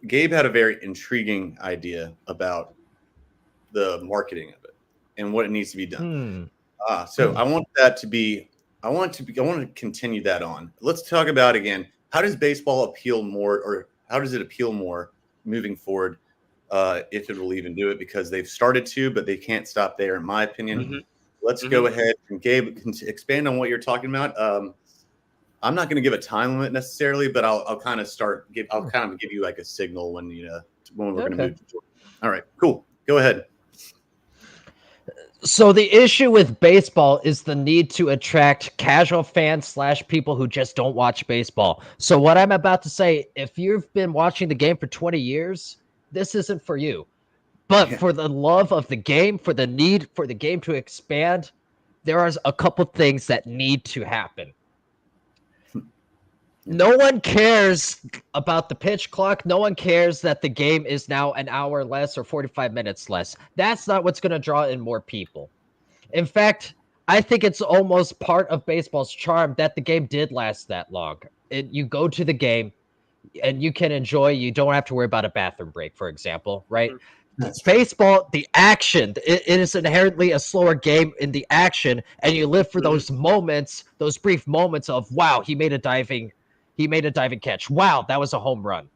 Gabe had a very intriguing idea about the marketing of it and what it needs to be done. So I want to continue that on. Let's talk about again. How does baseball appeal more, or how does it appeal more moving forward? If it will even do it, because they've started to, but they can't stop there, in my opinion. Let's go ahead and Gabe can expand on what you're talking about. I'm not going to give a time limit necessarily, but I'll kind of give you like a signal when we're going to move to Jordan. All right, cool. Go ahead. So the issue with baseball is the need to attract casual fans / people who just don't watch baseball. So what I'm about to say, if you've been watching the game for 20 years, this isn't for you. But for the love of the game, for the need for the game to expand, there are a couple things that need to happen. No one cares about the pitch clock. No one cares that the game is now an hour less or 45 minutes less. That's not what's going to draw in more people. In fact, I think it's almost part of baseball's charm that the game did last that long. You go to the game and you can enjoy. You don't have to worry about a bathroom break, for example, right? Baseball, the action, it is inherently a slower game in the action, and you live for those moments, those brief moments of, wow, he made a diving catch. Wow, that was a home run.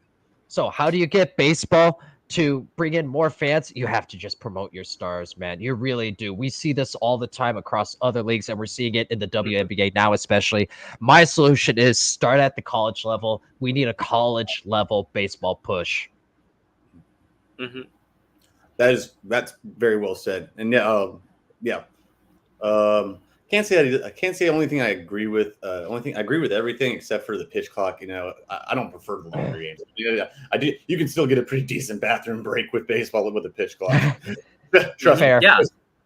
So how do you get baseball to bring in more fans? You have to just promote your stars, man. You really do. We see this all the time across other leagues, and we're seeing it in the WNBA now especially. My solution is start at the college level. We need a college level baseball push. That's very well said. And can't say only thing I agree with. I agree with everything except for the pitch clock. I don't prefer the longer games. I do. You can still get a pretty decent bathroom break with baseball with a pitch clock. Trust me. Yeah.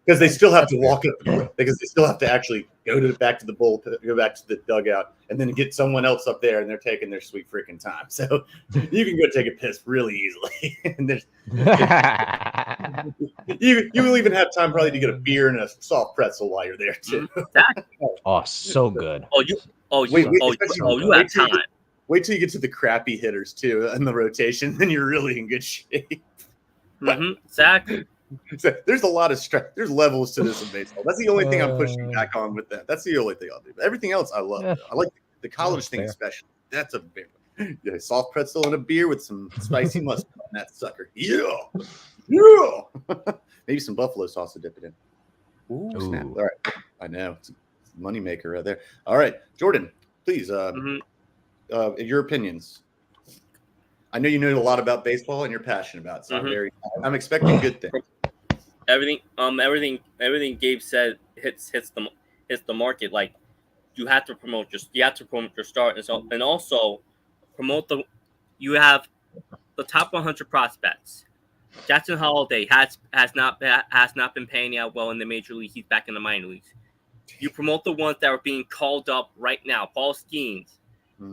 Because they still have to walk up, because they still have to actually go back to the dugout, and then get someone else up there, and they're taking their sweet freaking time. So you can go take a piss really easily, and you will even have time probably to get a beer and a soft pretzel while you're there too. Oh, so good. You have time. Wait till you get to the crappy hitters too in the rotation, then you're really in good shape. Exactly. So there's a lot of there's levels to this in baseball. That's the only thing I'm pushing back on with that. That's the only thing I'll do. But everything else I love. I like the college thing especially. That's a big one. Soft pretzel and a beer with some spicy mustard on that sucker. Yeah. Maybe some buffalo sauce to dip it in. Ooh. Snap. All right. I know. It's a moneymaker right there. All right. Jordan, please, your opinions. I know you know a lot about baseball and you're passionate about it, so I'm expecting good things. everything Gabe said hits the market. Like you have to promote your star, and also promote you have the top 100 prospects. Jackson Holiday has not been panning out well in the major league. He's back in the minor leagues. You promote the ones that are being called up right now. Paul Skeens,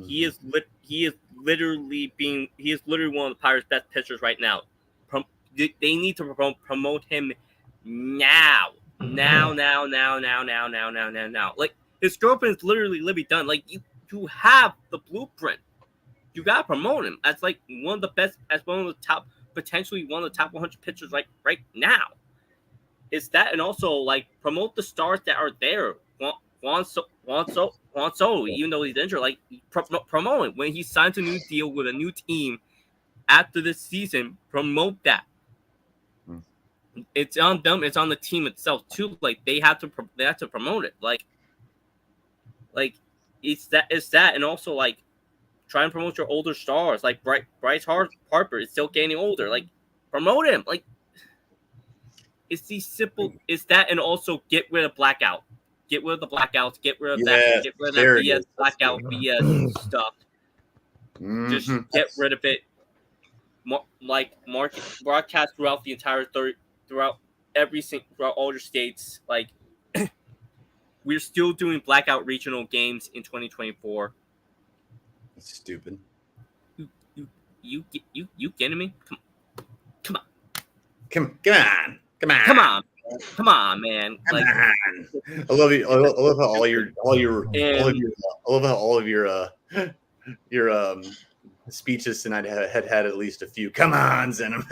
he is literally one of the Pirates' best pitchers right now. They need to promote him now. Like his girlfriend's literally Libby Dunn. Like you have the blueprint. You gotta promote him as like one of the best, as one of the top, potentially one of the top 100 pitchers right now. Is that, and also like promote the stars that are there. Juan Soto, even though he's injured, like promote him when he signs a new deal with a new team after this season. Promote that. It's on them. It's on the team itself too. Like they have to promote it. Like it's that, and also like try and promote your older stars. Like Bryce Harper is still getting older. Like promote him. Like it's these simple. It's that, and also get rid of blackout. Get rid of the blackouts. Get rid of that. Get rid of that BS blackout BS stuff. Just get rid of it. Market broadcast throughout the entire throughout all your states. Like we're still doing blackout regional games in 2024. That's stupid. You kidding me? Come on, man! Like, I love you. I love how all of your speeches tonight had at least a few come-ons in them.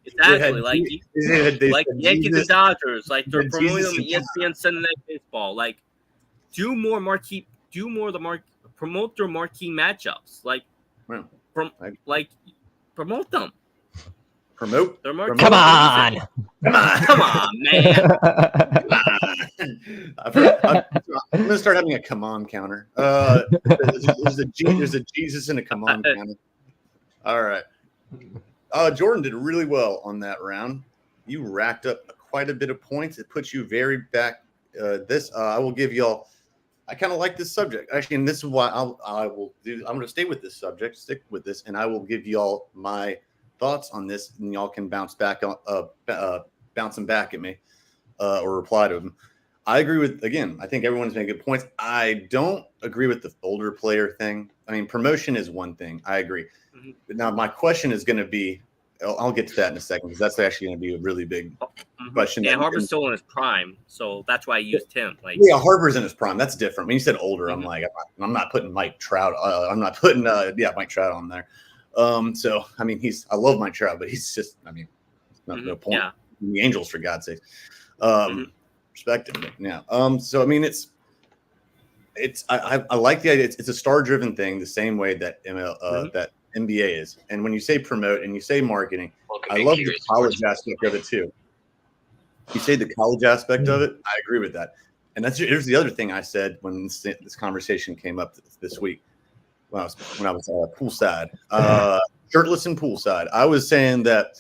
Exactly, like Yankees and Dodgers, like they're promoting them ESPN Sunday Night Baseball. Like, promote their marquee matchups. Like, promote them. Promote. Come on, man. I'm gonna start having a come on counter. There's a Jesus and a come on counter. All right. Jordan did really well on that round. You racked up quite a bit of points. It puts you very back. I will give y'all. I kind of like this subject actually, and this is why I will do. I'm going to stay with this subject, stick with this, and I will give y'all my thoughts on this, and y'all can bounce them back at me or reply to them. I agree with, again, I think everyone's making good points. I don't agree with the older player thing. I mean, promotion is one thing. I agree. Mm-hmm. But now my question is going to be, I'll get to that in a second because that's actually going to be a really big question. Yeah, Harper's still in his prime, so that's why I used him. Like, yeah, Harper's in his prime. That's different. When you said older, I'm like, I'm not putting Mike Trout. I'm not putting Mike Trout on there. So I mean, I love Mike Trout, but he's just, I mean, no point. Yeah. The Angels, for God's sake. Respect him. Yeah. So I mean, I like the idea. It's a star-driven thing, the same way that that NBA is. And when you say promote and you say marketing, I love the college aspect of it too. You say the college aspect of it, I agree with that. And here's the other thing I said when this conversation came up this week when I was poolside, shirtless and poolside. I was saying that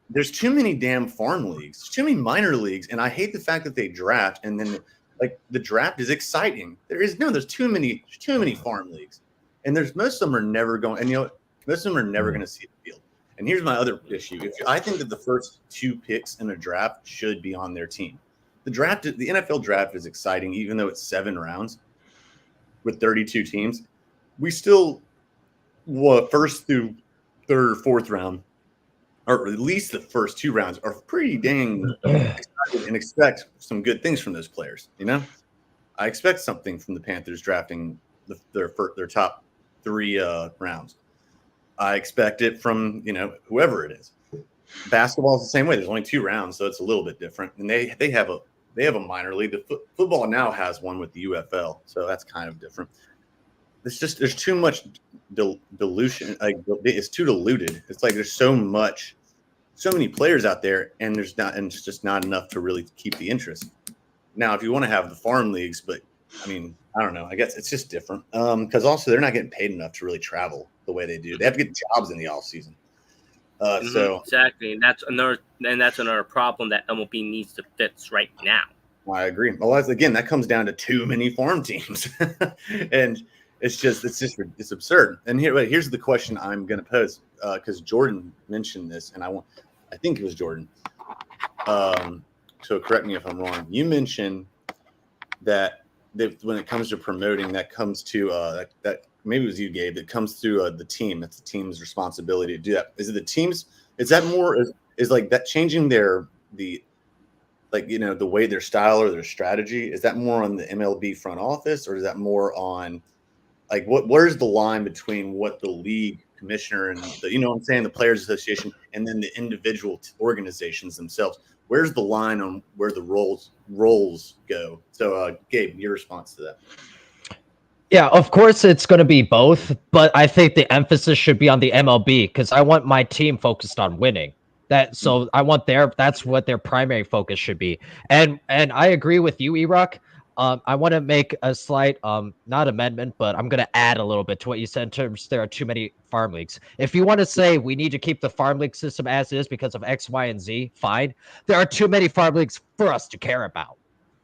there's too many damn farm leagues, too many minor leagues, and I hate the fact that they draft and then like the draft is exciting. There's too many farm leagues, and most of them are never going. And most of them are never going to see the field. And here's my other issue: I think that the first 2 picks in a draft should be on their team. The NFL draft is exciting, even though it's 7 rounds with 32 teams. We still, first through third or fourth round, or at least the first 2 rounds, are pretty dang excited and expect some good things from those players. I expect something from the Panthers drafting their top 3 rounds. I expect it from whoever it is. Basketball is the same way. There's only 2 rounds, so it's a little bit different. And they have a minor league. The football now has one with the UFL, so that's kind of different. There's too much dilution. Like, it's too diluted. It's like there's so many players out there, and it's just not enough to really keep the interest. Now, if you want to have the farm leagues, but I mean, I don't know. I guess it's just different because also they're not getting paid enough to really travel the way they do. They have to get jobs in the off season. So exactly, and that's another problem that MLB needs to fix right now. I agree. Well, again, that comes down to too many farm teams, and it's absurd. And here's the question I'm going to pose because Jordan mentioned this, and I think it was Jordan. So correct me if I'm wrong. You mentioned that when it comes to promoting, that comes to that maybe it was you, Gabe. That comes through the team. It's the team's responsibility to do that. Is it the team's? Is that more? Is like that changing the way their style or their strategy? Is that more on the MLB front office, or is that more on like where's the line between what the league commissioner and the Players Association and then the individual organizations themselves? Where's the line on where the roles go? So, Gabe, your response to that? Yeah, of course it's going to be both, but I think the emphasis should be on the MLB because I want my team focused on winning. I want that's what their primary focus should be. And I agree with you, ERok. I want to make a slight not amendment, but I'm going to add a little bit to what you said in terms there are too many farm leagues. If you want to say we need to keep the farm league system as is because of X, Y, and Z, fine. There are too many farm leagues for us to care about.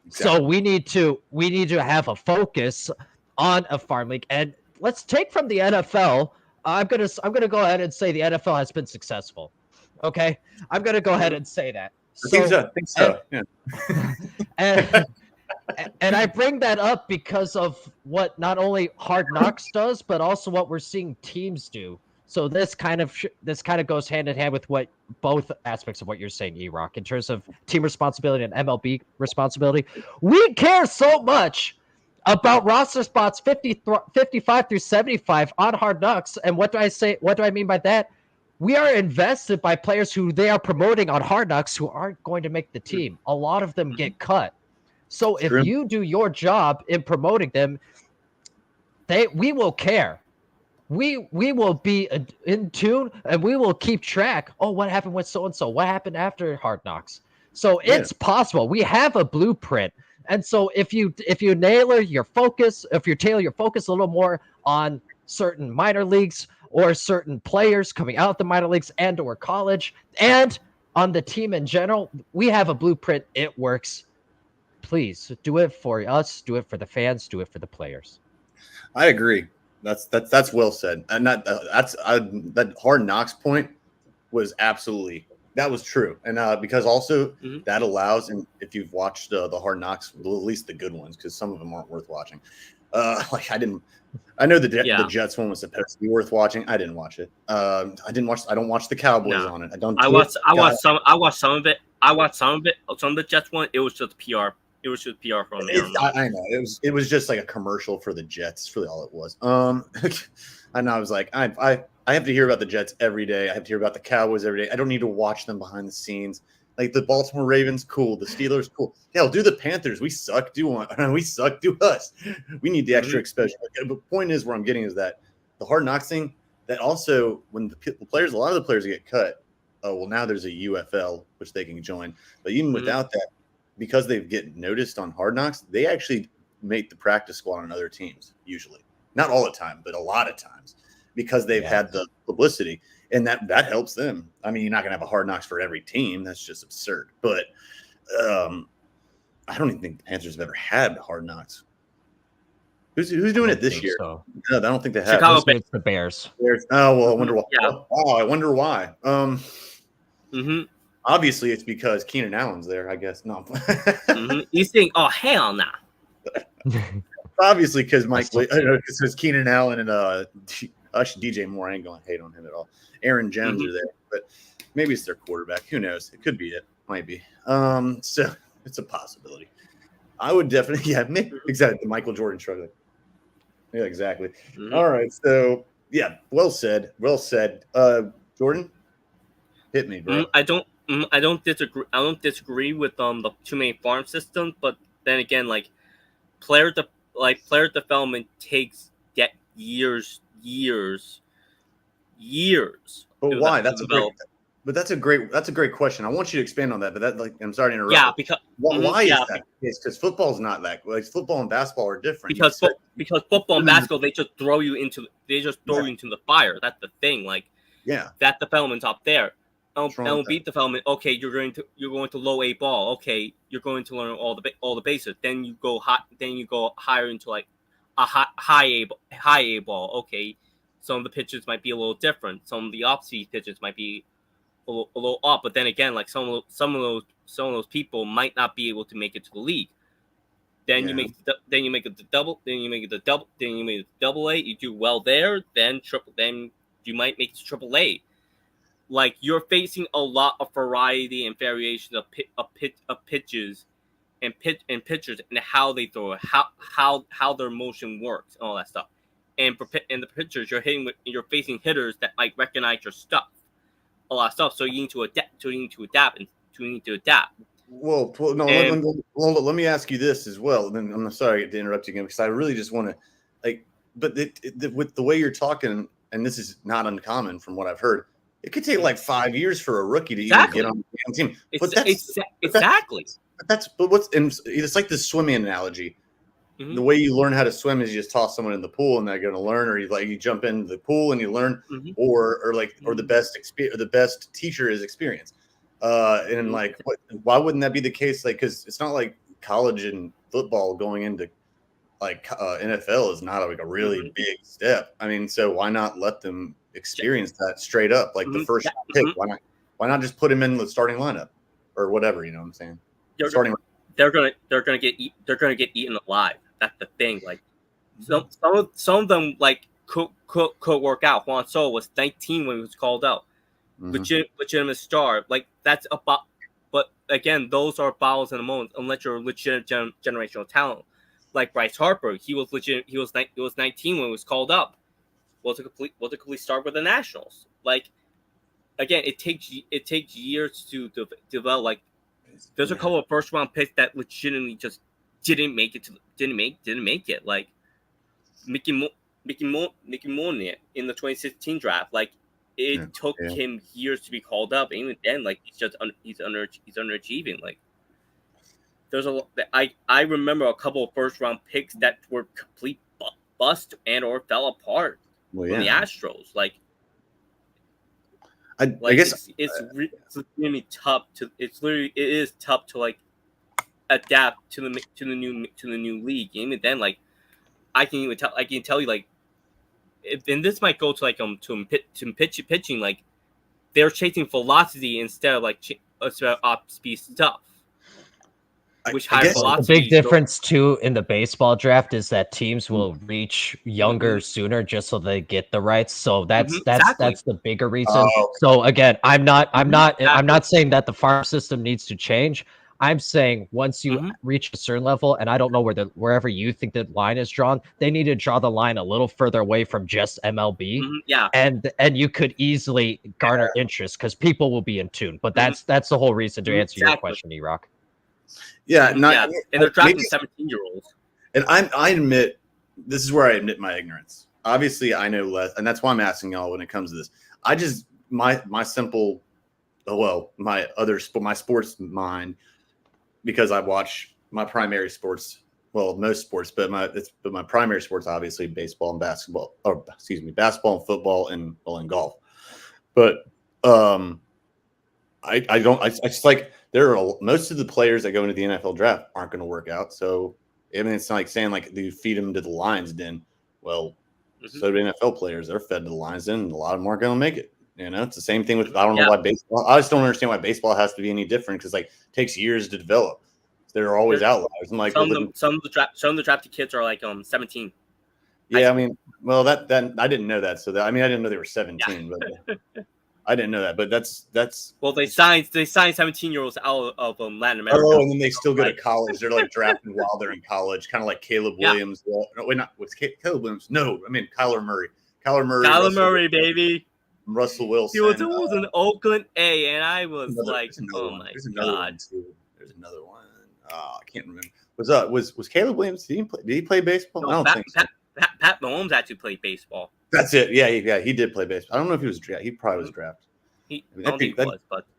Exactly. So we need to have a focus on a farm league. And let's take from the NFL. I'm gonna go ahead and say the NFL has been successful. Okay, I'm gonna go ahead and say that. I think so. And I bring that up because of what not only Hard Knocks does, but also what we're seeing teams do. So this kind of goes hand in hand with what both aspects of what you're saying, ERok, in terms of team responsibility and MLB responsibility. We care so much about roster spots 55 through 75 on Hard Knocks. And what do I say? What do I mean by that? We are invested by players who they are promoting on Hard Knocks who aren't going to make the team. A lot of them get cut. So if you do your job in promoting them, we will care. We will be in tune and we will keep track. Oh, what happened with so-and-so? What happened after Hard Knocks? So it's possible. We have a blueprint. And so if you tailor your focus a little more on certain minor leagues or certain players coming out of the minor leagues and or college and on the team in general, we have a blueprint. It works. Please do it for us. Do it for the fans. Do it for the players. I agree. That's well said. And that Hard Knocks point was that was true. And because also that allows, and if you've watched the Hard Knocks, at least the good ones, because some of them aren't worth watching. I know the Jets one was supposed to be worth watching. I didn't watch it. I don't watch the Cowboys on it. I watched some of it. Some of the Jets one, it was just PR. It was just PR from Aaron. I know. It was just like a commercial for the Jets. That's really all it was. And I was like, I have to hear about the Jets every day. I have to hear about the Cowboys every day. I don't need to watch them behind the scenes. Like the Baltimore Ravens, cool. The Steelers, cool. Hell, do the Panthers. We suck. Do us. We need the extra exposure. But the point is, where I'm getting is that the Hard Knocks thing, that also when a lot of the players get cut, now there's a UFL, which they can join. But even without that, because they get noticed on Hard Knocks, they actually make the practice squad on other teams, usually. Not all the time, but a lot of times, because they've had the publicity. And that helps them. I mean, you're not going to have a Hard Knocks for every team. That's just absurd. But I don't even think the Panthers have ever had Hard Knocks. Who's doing it this year? So. No, I don't think they have. Chicago Bears. The Bears. Oh, well, I wonder why. Yeah. Oh, I wonder why. Obviously, it's because Keenan Allen's there, I guess. No. You think, oh, hell no. Obviously, because because Keenan Allen and DJ Moore, I ain't going to hate on him at all. Aaron Jones are there, but maybe it's their quarterback. Who knows? It could be it. Might be. So it's a possibility. I would definitely, exactly. The Michael Jordan struggling. Yeah, exactly. All right. So, well said. Jordan, hit me, bro. I don't disagree with the too many farm systems, but then again, like player development takes years. But why? That's a great question. I want you to expand on that. But I'm sorry to interrupt. Yeah, because why is that? Because football's not that. Like football and basketball are different. Because football and basketball, they just throw you into the fire. That's the thing. Like Yeah. That development's up there. Wrong with Elite development. Okay, you're going to low A ball. Okay, you're going to learn all the basics. Then you go higher into like a high A ball. Okay, some of the pitches might be a little different. Some of the off-speed pitches might be a little off. But then again, like some of those people might not be able to make it to the league. Then you make it the double. Then you make it the double A. You do well there. Then triple. Then you might make it to triple A. Like you're facing a lot of variety and variation of pitches and pitchers and how they throw it, how their motion works and all that stuff. And the pitchers you're facing hitters that might recognize your stuff, a lot of stuff. So you need to adapt. Well, no. Let me ask you this as well. And then I'm sorry to interrupt you again because I really just want to, but with the way you're talking, and this is not uncommon from what I've heard. It could take like 5 years for a rookie to even get on the team. Exactly. It's like the swimming analogy. Mm-hmm. The way you learn how to swim is you just toss someone in the pool and they're going to learn, or you jump into the pool and you learn, mm-hmm. or the best teacher is experience. Why wouldn't that be the case? Like, because it's not like college and football going into NFL is not like a really mm-hmm. big step. I mean, so why not let them experience that straight up, like mm-hmm. the first pick? Why not just put him in the starting lineup or whatever? You know what I'm saying? They're gonna get eaten alive. That's the thing. Like some of them like could work out. Juan Soto was 19 when he was called out. Mm-hmm. Legitimate star. Like that's about. But again, those are battles in the moment. Unless you're a legitimate generational talent, like Bryce Harper, he was legit. He was 19 when he was called up. Was a complete start with the Nationals. Like again, it takes years to develop. Like there's a couple of first round picks that legitimately just didn't make it. Like Mickey Moore in the 2016 draft. Like it took him years to be called up. And even then, like he's underachieving. Like there's I remember a couple of first round picks that were complete bust and or fell apart. From the Astros, like I guess it's really tough to. It is tough to like adapt to the new league. Even then, like I can tell you like, and this might go to like pitching. Like they're chasing velocity instead of like off speed stuff. Which the big difference too in the baseball draft is that teams will reach younger mm-hmm. sooner just so they get the rights. So that's the bigger reason. So again, I'm not saying that the farm system needs to change. I'm saying once you mm-hmm. reach a certain level, and I don't know wherever you think the line is drawn, they need to draw the line a little further away from just MLB. Mm-hmm. Yeah, and you could easily garner interest because people will be in tune. But that's the whole reason to answer your question, ERok. Yeah, and they're drafting 17-year-olds. And I admit, this is where I admit my ignorance. Obviously, I know less, and that's why I'm asking y'all when it comes to this. I just my sports mind, because I watch my primary sports. Well, most sports, but my primary sports obviously baseball and basketball, basketball and football and golf. But I just like. Most of the players that go into the NFL draft aren't going to work out. So, I mean, it's not like saying like you feed them to the Lions den. Well, mm-hmm. so do NFL players. They're fed to the Lions den, and a lot of them aren't going to make it. You know, it's the same thing with, I don't know why baseball. I just don't understand why baseball has to be any different because like it takes years to develop. There are always outliers. I'm like, some of the drafted kids are like 17. Yeah, I mean, well, that I didn't know that. So I didn't know they were 17, but. I didn't know that, but that's. Well, they signed 17-year-olds out of Latin America. Oh, and then they still go to college. They're like drafting while they're in college, kind of like Caleb Williams. Well, no, wait, not was Caleb Williams? No, I mean Kyler Murray. Kyler Murray, baby. Russell Wilson. He was an Oakland A, and I was oh my god. There's another one. Oh, I can't remember. Was Caleb Williams? Did he play baseball? No, I don't think so. Pat Mahomes actually played baseball. That's it. Yeah, he did play baseball. I don't know if he was drafted. He probably was drafted. He was, he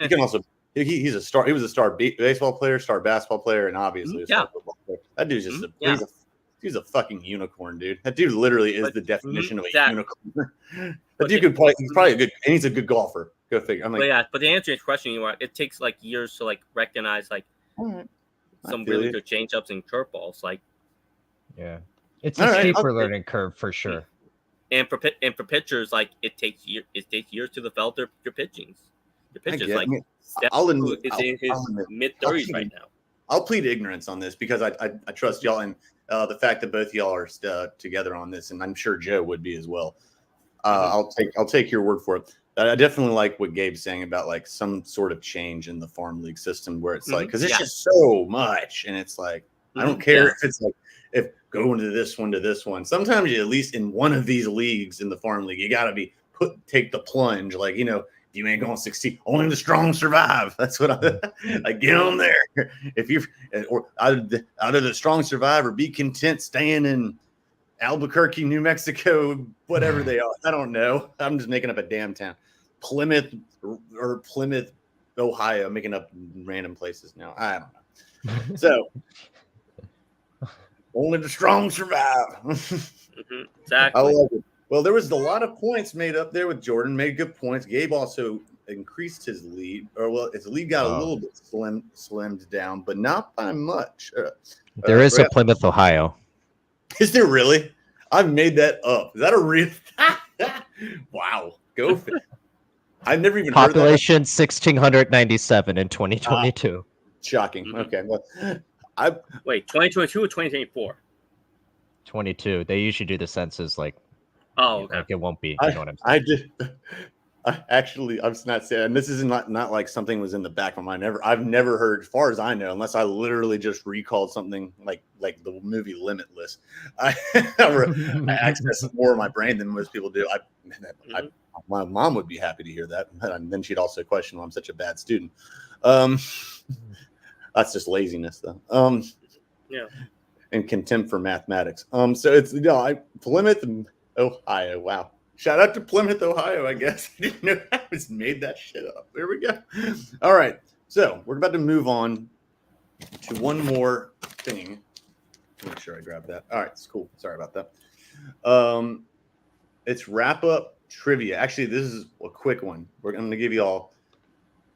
can also. He's a star. He was a star baseball player, star basketball player, and obviously a star football player. That dude's just He's a fucking unicorn, dude. That dude literally is the definition of a unicorn. That dude could play. He's probably a good, and he's a good golfer. Go figure. I'm like, but to answer your question, it takes like years to like recognize like some really good changeups and curveballs. Like, yeah, it's a steeper learning curve for sure. And for pitchers, like it takes years to develop their pitchings. Your pitches like I'll in his mid-30s right now. I'll plead ignorance on this because I trust y'all, and the fact that both y'all are together on this, and I'm sure Joe would be as well. I'll take your word for it. I definitely like what Gabe's saying about like some sort of change in the farm league system where it's like, because it's just so much, and it's like I don't care if it's like if going to this one to this one. Sometimes you, at least in one of these leagues in the farm league, you got to be take the plunge. Like, you know, you ain't gonna succeed. Only the strong survive. That's what I get on there. If you or either the strong survive or be content staying in Albuquerque, New Mexico, whatever they are. I don't know. I'm just making up a damn town. Plymouth, Ohio. I'm making up random places now. I don't know. So only the strong survive. Exactly. I love it. Well, there was a lot of points made up there with Jordan. Made good points. Gabe also increased his lead, or well, his lead got a little bit slimmed down, but not by much. There is a Plymouth, Ohio. Is there really? I've made that up. Is that a real? Wow, go for it. I've never even population 1,697 in 2022. Shocking. Okay, well, wait, 2022 or 2024? 22. They usually do the census like. Oh, okay. Like it won't be. You know what I'm saying? I did. I'm not saying, and this is not like something was in the back of my mind. I've never heard, as far as I know, unless I literally just recalled something like the movie Limitless. I access more of my brain than most people do. My mom would be happy to hear that, and then she'd also question why I'm such a bad student. That's just laziness, though. Yeah. And contempt for mathematics. So it's Plymouth, Ohio. Wow. Shout out to Plymouth, Ohio, I guess. I didn't know I just made that shit up. There we go. All right. So we're about to move on to one more thing. Make sure I grab that. All right. It's cool. Sorry about that. It's wrap up trivia. Actually, this is a quick one. I'm going to give you all.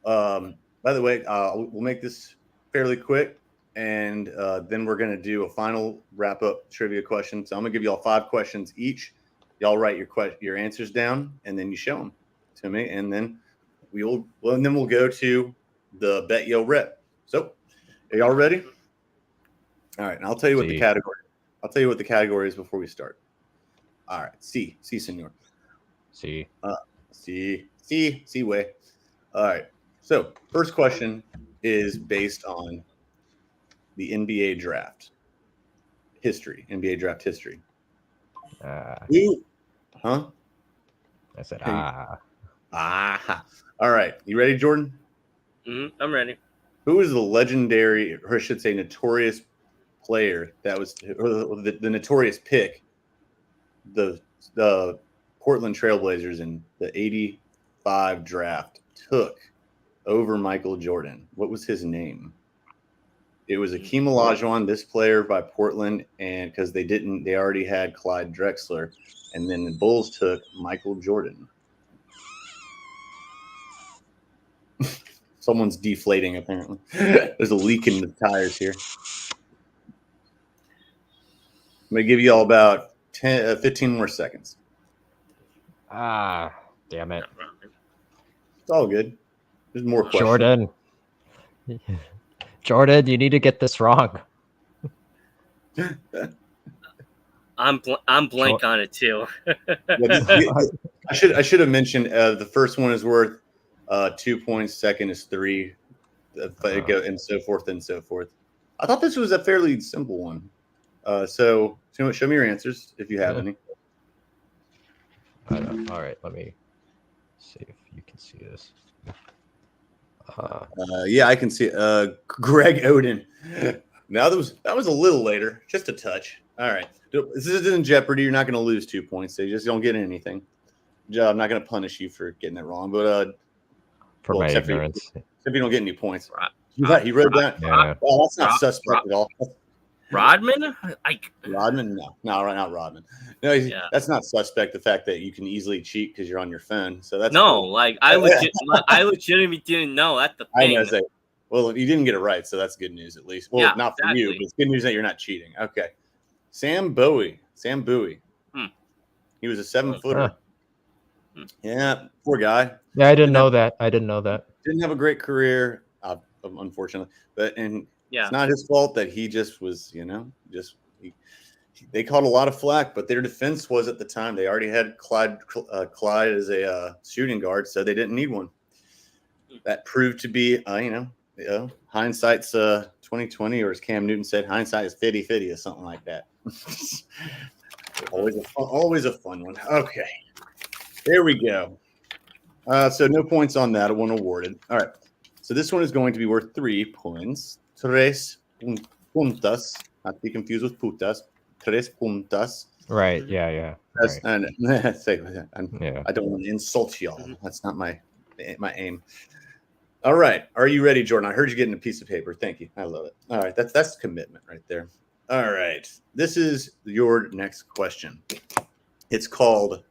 By the way, we'll make this fairly quick. And then we're going to do a final wrap up trivia question. So I'm going to give you all 5 questions each. Y'all write your answers down, and then you show them to me, and then we'll go to the bet yo rep. So, are y'all ready? All right, and I'll tell you what the category. I'll tell you what the category is before we start. All right, C, senor. C. C way. All right. So, first question is based on the NBA draft history. NBA draft history. Huh? I said, All right. You ready, Jordan? I'm ready. Who is the legendary, or I should say notorious player that was, or the notorious pick, the Portland Trailblazers in the 85 draft took over Michael Jordan? What was his name? It was Akeem Olajuwon, this player by Portland, and because they already had Clyde Drexler, and then the Bulls took Michael Jordan. Someone's deflating, apparently. There's a leak in the tires here. I'm going to give you all about 15 more seconds. Damn it. It's all good. There's more questions. Jordan, you need to get this wrong. I'm blank on it too. I should have mentioned the first one is worth 2 points. Second is 3, and so forth and so forth. I thought this was a fairly simple one. So show me your answers if you have any. All right, let me see if you can see this. Yeah, I can see Greg Oden. Now that was a little later, just a touch. All right, this isn't Jeopardy. You're not going to lose 2 points. So you just don't get anything. I'm not going to punish you for getting it wrong, but for my ignorance, if you don't get any points, right? He wrote that. Yeah. Well, that's not suspect at all. Rodman? Rodman? No, not Rodman. No, that's not suspect. The fact that you can easily cheat because you're on your phone. So that's no. cool. Like I legitimately didn't know. That's the thing. I know. Well, you didn't get it right, so that's good news at least. Well, not for you, but it's good news that you're not cheating. Okay. Sam Bowie. He was a 7-footer. Yeah, poor guy. Yeah, I didn't know that. Didn't have a great career, unfortunately. It's not his fault that he just was, they caught a lot of flack, but their defense was at the time. They already had Clyde as a shooting guard, so they didn't need one. That proved to be, hindsight's 2020, or as Cam Newton said, hindsight is 50-50 or something like that. always a fun one. Okay, there we go. So no points on that. One awarded. All right. So this one is going to be worth 3 points. Tres puntas. Not to be confused with putas. Tres puntas. Right. Yeah. Right. I don't want to insult y'all. That's not my aim. All right. Are you ready, Jordan? I heard you getting a piece of paper. Thank you. I love it. All right. That's commitment right there. All right. This is your next question. It's called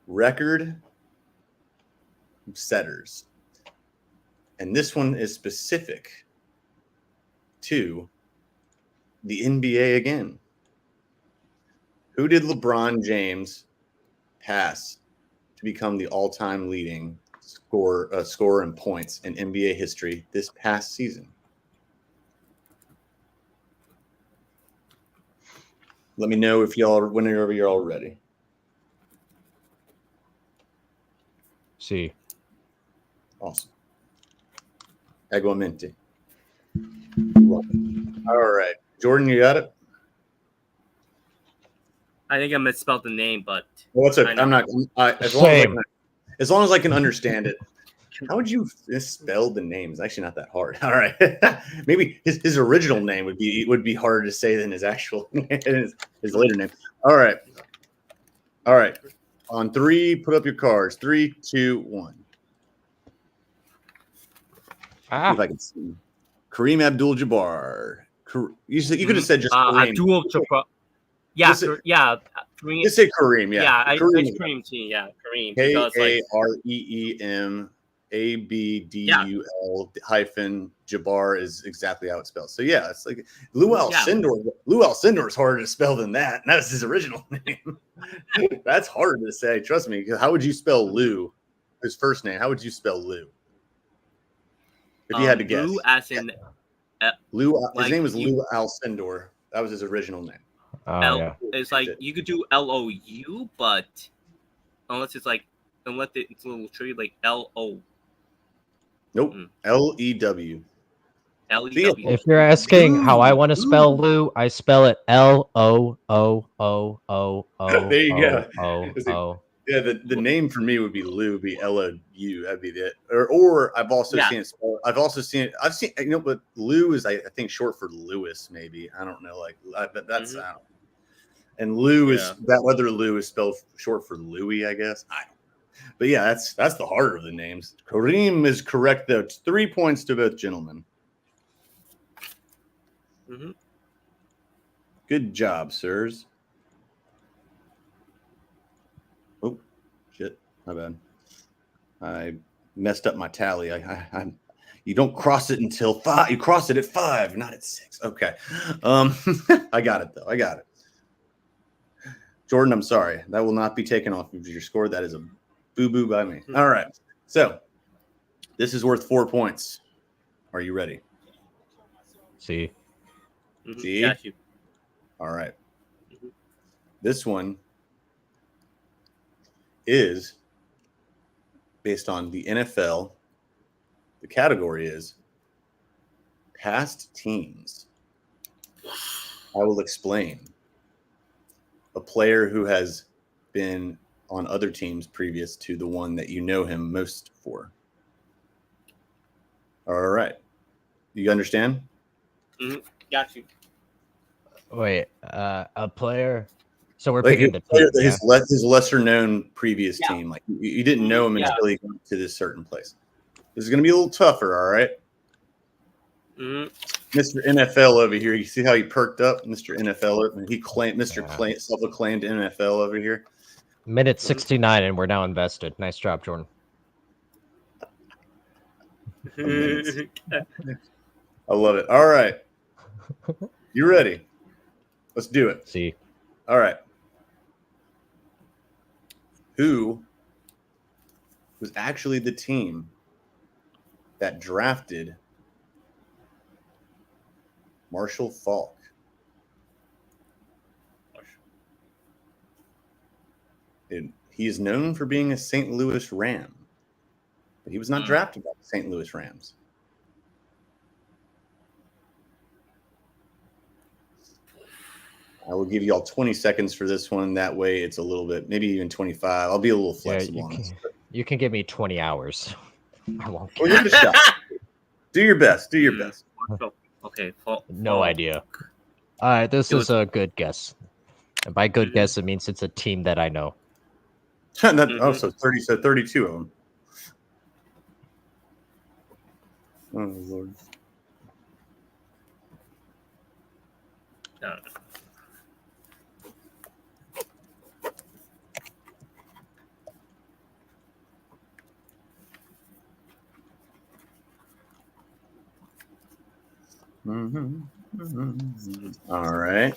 Record Setters. And this one is specific to the NBA again. Who did LeBron James pass to become the all-time leading scorer in points in NBA history this past season? Let me know whenever you're all ready. See. Awesome. Igualmente. All right. Jordan, you got it? I think I misspelled the name, but well, okay. I'm not. As long as I can understand it. How would you misspell the name? It's actually not that hard. All right. Maybe his original name would be harder to say than his actual his later name. All right. On 3, put up your cards. 3, 2, 1. See if I can see. Kareem Abdul-Jabbar. You could have said just Kareem. Abdul-Jabbar. Yeah, Kareem. Just say Kareem. Yeah, Kareem. Kareem too. Yeah, Kareem. Kareem Abdul hyphen Jabbar is exactly how it's spelled. So yeah, it's like Lou Alcindor is harder to spell than that. And that's his original name. That's harder to say. Trust me. How would you spell Lou? His first name. How would you spell Lou? If you had to guess. Lou as in Lou. His name was Lou Alcindor. That was his original name. It's like you could do LOU, but unless it's a little tree like LO. Nope. LEW. If you're asking how I want to spell Lou, I spell it LOOOOO. There you go. Yeah, the name for me would be Lou, be LOU. That'd be it. Or I've also seen it. I've seen but Lou is I think short for Lewis. Maybe I don't know. But that's and Lou is that whether Lou is spelled short for Louis. I guess I don't know. But yeah, that's the harder of the names. Kareem is correct though. It's 3 points to both gentlemen. Mm-hmm. Good job, sirs. Oh, shit. My bad. I messed up my tally. You don't cross it until 5. You cross it at 5, not at 6. Okay. I got it, though. I got it. Jordan, I'm sorry. That will not be taken off of your score. That is a boo-boo by me. All right. So, this is worth 4 points. Are you ready? See? See? Got you. All right. This one is based on the NFL. The category is past teams. I will explain. A player who has been on other teams previous to the one that you know him most for. All right. You understand? Mm-hmm. Got you. Wait, a player. So we're like picking the team, his lesser known previous team. Like you didn't know him until he went to this certain place. This is going to be a little tougher. All right. Mr. NFL over here. You see how he perked up, Mr. NFL? He claimed self-acclaimed NFL over here. Minute 69, and we're now invested. Nice job, Jordan. I love it. All right. You ready? Let's do it. See. All right. Who was actually the team that drafted Marshall Faulk? He is known for being a St. Louis Ram, but he was not drafted by the St. Louis Rams. I will give you all 20 seconds for this one. That way it's a little bit, maybe even 25. I'll be a little flexible on this. You can give me 20 hours. I won't care. Well, give it a shot. Do your best. Do your best. Okay. No idea. All right, this is a good guess. And by good guess, it means it's a team that I know. So 32 of them. Oh, Lord. All right.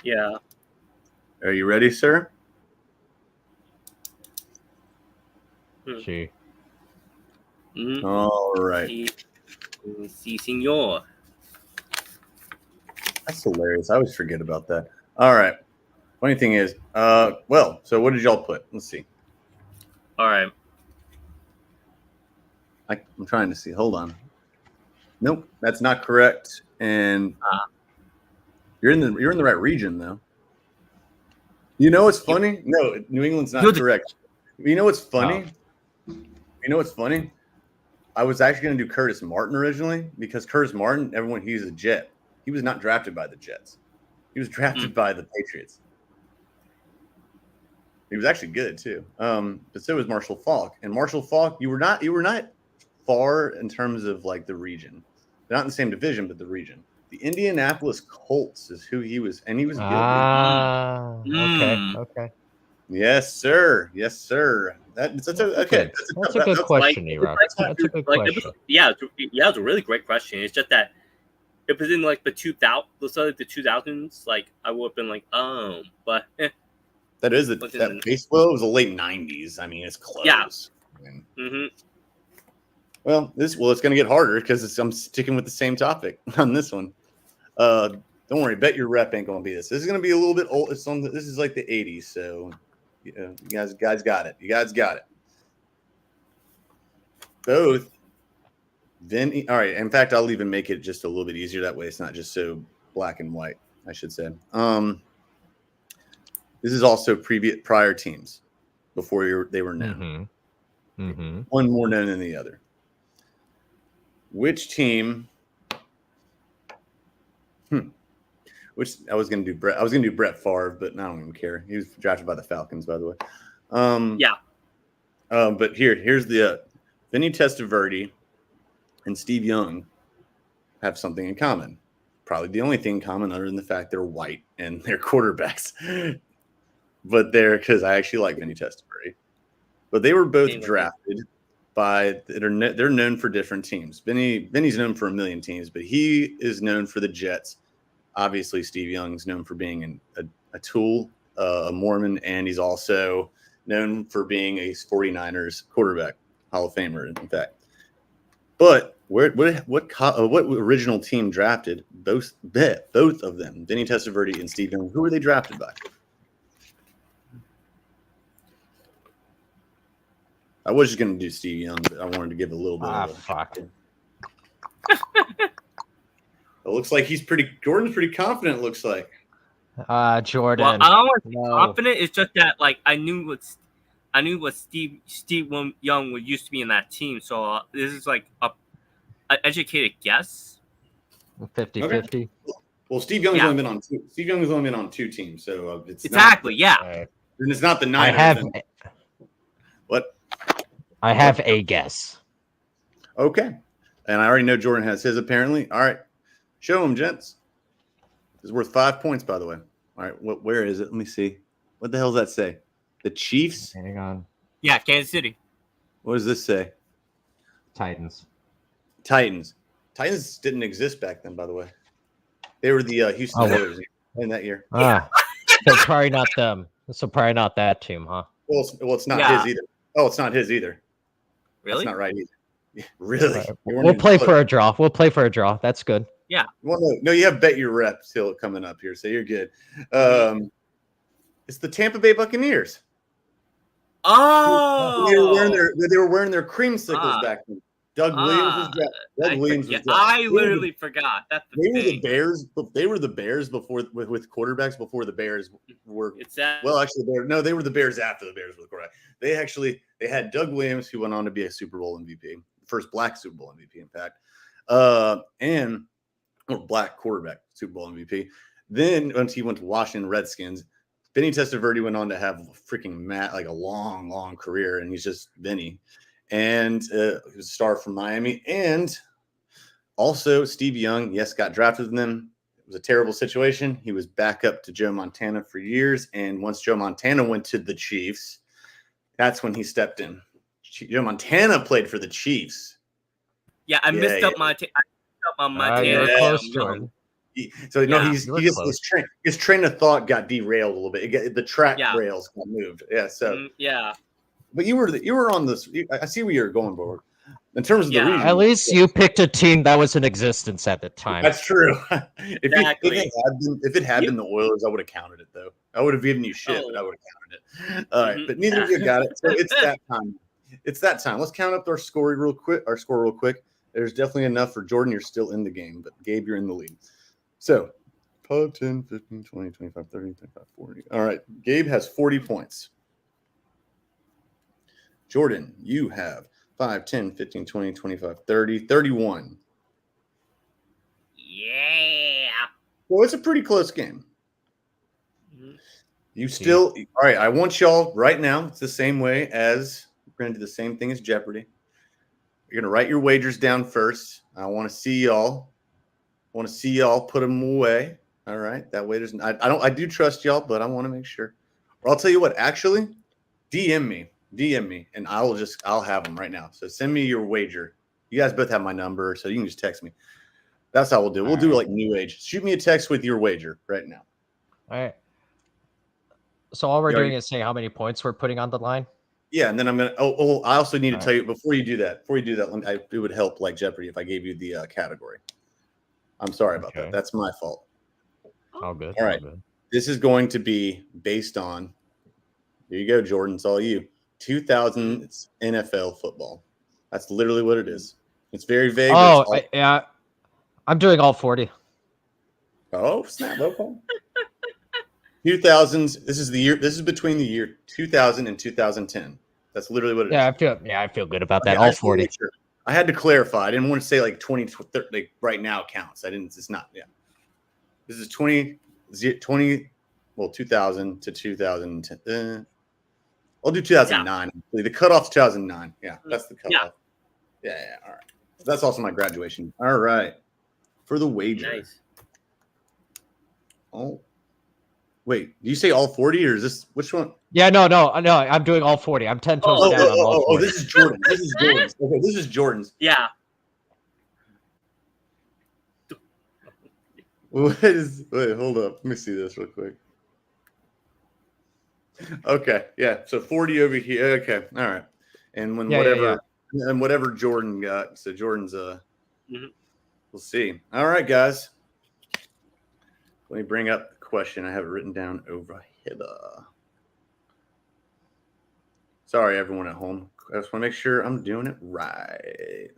Yeah. Are you ready, sir? See. All right. Si, senor. That's hilarious. I always forget about that. All right. Funny thing is, so what did y'all put? Let's see. All right. I'm trying to see. Hold on. Nope, that's not correct. And you're in the right region though. You know what's funny? No, New England's not correct. You know what's funny? You know what's funny? I was actually going to do Curtis Martin originally because Curtis Martin, he's a Jet. He was not drafted by the Jets. He was drafted by the Patriots. He was actually good too. But so was Marshall Faulk. And Marshall Faulk, you were not far in terms of like the region. They're not in the same division, but the region. The Indianapolis Colts is who he was, and he was good. Okay. Yes, sir. Yes, sir. That's a good question, ERok. That's a good question. It's a really great question. It's just that if it was in like the 2000s, like I would have been like, but that is that baseball. It was the late 90s. I mean, it's close. Yeah. Well, it's going to get harder because I'm sticking with the same topic on this one. Don't worry, bet your rep ain't going to be this. This is going to be a little bit old. This is like the 80s, so you guys got it. You guys got it. Both. All right. In fact, I'll even make it just a little bit easier. That way, it's not just so black and white. I should say. This is also prior teams before they were known. One more known than the other. Which team? Which I was going to do Brett. I was going to do Brett Favre, but I don't even care. He was drafted by the Falcons, by the way. But here's the Vinny Testaverde and Steve Young have something in common. Probably the only thing in common other than the fact they're white and they're quarterbacks. But because I actually like Vinny Testaverde. But they were both drafted by they're known for different teams. Vinny's known for a million teams, but he is known for the Jets. Obviously, Steve Young's known for being a Tool, a Mormon, and he's also known for being a 49ers quarterback, Hall of Famer, in fact. But what original team drafted both of them, Vinny Testaverde and Steve Young? Who were they drafted by? I was just going to do Steve Young, but I wanted to give a little bit fuck. It looks like Jordan's pretty confident, it looks like. Jordan. Well, I don't want to be confident. It's just that like I knew what Steve Young used to be in that team. So this is like an educated guess. 50-50. Okay. Well, Steve Young's only been on two. Steve Young's only been on two teams, so it's exactly and it's not the Niners. I have a guess. Okay. And I already know Jordan has his, apparently. All right. Show him, gents. It's worth 5 points, by the way. All right. Where is it? Let me see. What the hell does that say? The Chiefs? Hang on. Yeah, Kansas City. What does this say? Titans. Titans. Titans didn't exist back then, by the way. They were the Houston Oilers in that year. So probably not them. So probably not that team, huh? Well, it's not his either. Oh, it's not his either. Really? That's not right either. Yeah, really? Right. We'll play for a draw. We'll play for a draw. That's good. Yeah. Well, no, you have Bet Your Rep still coming up here, so you're good. It's the Tampa Bay Buccaneers. Oh, they were wearing their creamsicles back then. Doug Williams was I literally forgot. That's the Bears. They were the Bears before with quarterbacks before the Bears were. Actually, they were the Bears after the Bears were the quarterback. They had Doug Williams, who went on to be a Super Bowl MVP, first Black Super Bowl MVP, in fact, or Black quarterback Super Bowl MVP. Then once he went to Washington Redskins, Vinny Testaverde went on to have a long career, and he's just Vinny. And he was a star from Miami. And also Steve Young, got drafted with them. It was a terrible situation. He was back up to Joe Montana for years. And once Joe Montana went to the Chiefs, that's when he stepped in. Joe Montana played for the Chiefs. Yeah, I missed up on Montana. You were close, Jordan. His train of thought got derailed a little bit. The track rails got moved. Yeah, so But you were on this. I see where you're going, Borg. In terms of the region, at least you picked a team that was in existence at the time. That's true. If it had been the Oilers, I would have counted it though. I would have given you shit, but I would have counted it. All right, but neither of you got it. So it's that time. It's that time. Let's count up our score real quick. There's definitely enough for Jordan. You're still in the game, but Gabe, you're in the lead. So 5, 10, 15, 20, 25, 30, 35, 40. All right. Gabe has 40 points. Jordan, you have 5, 10, 15, 20, 25, 30, 31. Yeah. Well, it's a pretty close game. You still, all right, I want y'all right now, it's the same way as, we're going to do the same thing as Jeopardy. You're going to write your wagers down first. I want to see y'all put them away. All right. That way I do trust y'all, but I want to make sure. Or I'll tell you what, actually, DM me, and I'll have them right now. So send me your wager. You guys both have my number, so you can just text me. That's how we'll do. We'll do like new age. Shoot me a text with your wager right now. All right. So all we're doing is saying how many points we're putting on the line. Yeah, and then I'm gonna. I also need to tell you before you do that. It would help like Jeopardy if I gave you the category. I'm sorry about that. That's my fault. All good. All right. Good. This is going to be based on. Here you go, Jordan. It's all you. 2000s NFL football. That's literally what it is. It's very vague. Yeah. I'm doing all 40. Oh, snap. Okay. 2000s. This is the year. This is between the year 2000 and 2010. That's literally what it is. I feel good about that. All 40. I had to clarify. I didn't want to say like 20, 30, like right now counts. It's not. Yeah. This is 20, 2000 to 2010. I'll do 2009. Yeah. The cutoff's 2009. Yeah, that's the cutoff. Yeah. All right. That's also my graduation. All right. For the wager. Nice. Oh, wait. Do you say all 40 or is this which one? Yeah, no. I'm doing all 40. I'm 10 toes down on all 40. This is Jordan. This is Jordan's. Okay, this is Jordan's. Yeah. Wait, hold up. Let me see this real quick. Okay, yeah. So 40 over here. Okay, all right. And whatever Jordan got. So Jordan's we'll see. All right, guys. Let me bring up the question. I have it written down over here. Sorry, everyone at home. I just want to make sure I'm doing it right.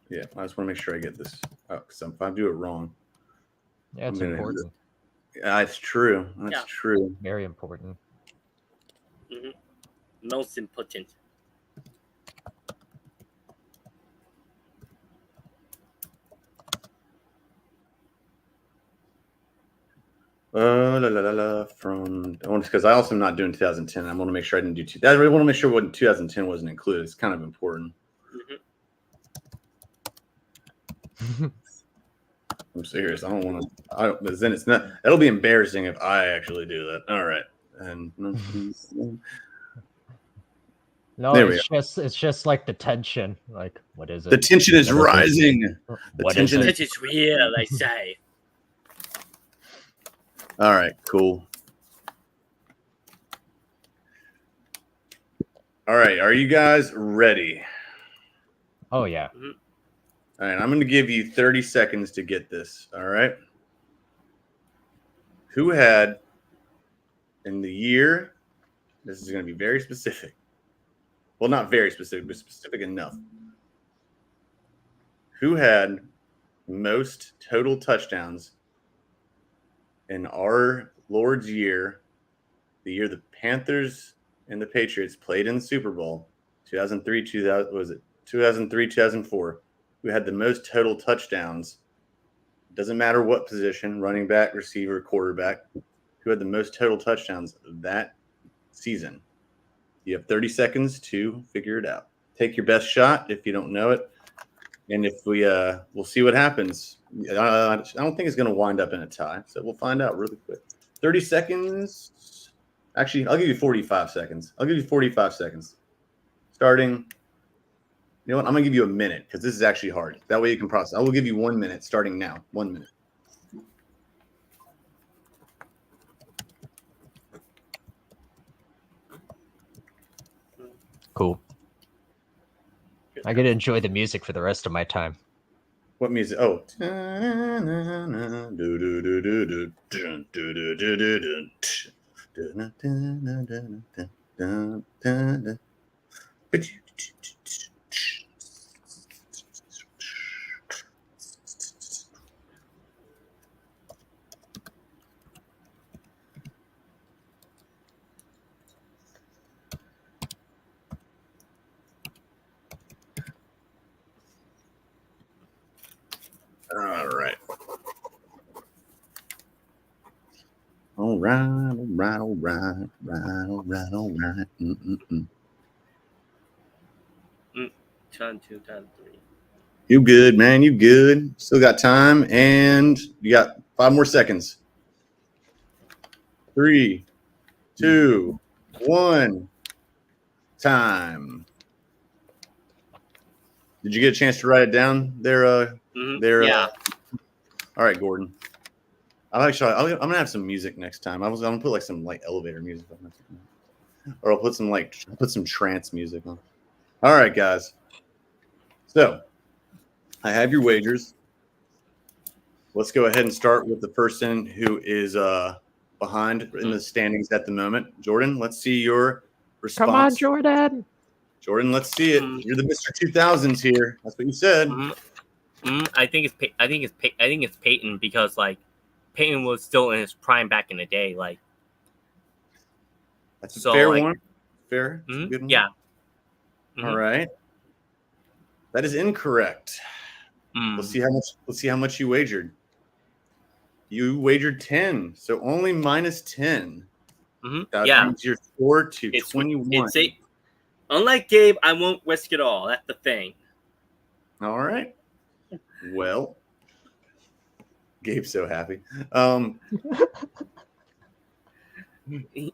Yeah, I just want to make sure I get this up because if I do it wrong. Yeah, it's important. Yeah, it's true. That's true. Very important. Mm-hmm. Most important. From because I also am not doing 2010. I want to make sure I didn't do two. I really want to make sure what 2010 wasn't included. It's kind of important. I'm serious. I don't want to. Because then it's not. It'll be embarrassing if I actually do that. All right. And No, there we it's just like the tension. Like, what is it? The tension is What is it? rising. What is it? It is real, I say. All right. Cool. All right. Are you guys ready? Oh yeah. All right. I'm going to give you 30 seconds to get this. All right. Who had in the year? This is going to be very specific. Well, not very specific, but specific enough. Who had most total touchdowns in our Lord's year, the year the Panthers and the Patriots played in the Super Bowl, 2003, 2004, who had the most total touchdowns? Doesn't matter what position, running back, receiver, quarterback, who had the most total touchdowns that season? You have 30 seconds to figure it out. Take your best shot if you don't know it. And if we'll see what happens. I don't think it's going to wind up in a tie. So we'll find out really quick. 30 seconds. Actually, I'll give you 45 seconds. I'll give you 45 seconds. Starting. You know what? I'm going to give you a minute because this is actually hard. That way you can process. I will give you 1 minute starting now. 1 minute. Cool. I get to enjoy the music for the rest of my time. What music? Oh. All right. All right. Turn 2, turn 3. You good, man. You good. Still got time. And you got 5 more seconds. 3, 2, 1. Time. Did you get a chance to write it down there? Yeah. All right, Gordon. I'm gonna have some music next time. I'm gonna put like some like elevator music on, or I'll put some trance music on. All right, guys. So I have your wagers. Let's go ahead and start with the person who is behind in the standings at the moment. Jordan, let's see your response. Come on, Jordan. Jordan, let's see it. You're the Mr. 2000s here. That's what you said. I think it's Peyton because like Peyton was still in his prime back in the day. Like that's a fair one. Fair. Good one. Yeah. All right. That is incorrect. Let's see how much you wagered. You wagered 10, so only minus 10. That brings your score to 21. Unlike Gabe, I won't risk it all. That's the thing. All right. Well, Gabe's so happy.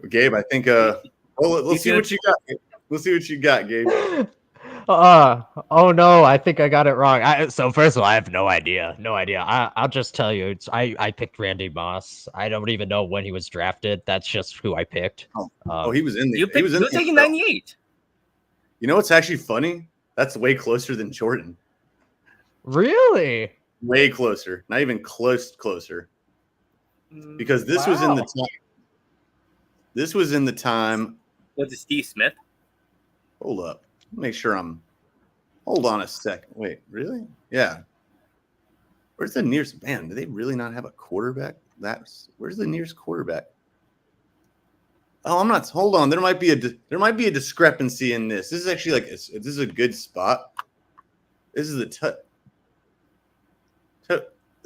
Gabe, I think. Let's see what you got. Let's see what you got, Gabe. Oh no, I think I got it wrong. So first of all, I have no idea. I'll just tell you, I picked Randy Moss. I don't even know when he was drafted. That's just who I picked. He was in the. He was taking 98. You know what's actually funny? That's way closer than Jordan. Really? Way closer. Not even closer. Because this was in the time. This was in the time. Was it Steve Smith? Hold up. Make sure I'm. Hold on a second. Wait, really? Yeah. Where's the nearest man? Do they really not have a quarterback? Where's the nearest quarterback? Oh, I'm not. Hold on. There might be a discrepancy in this. This is actually this is a good spot. This is the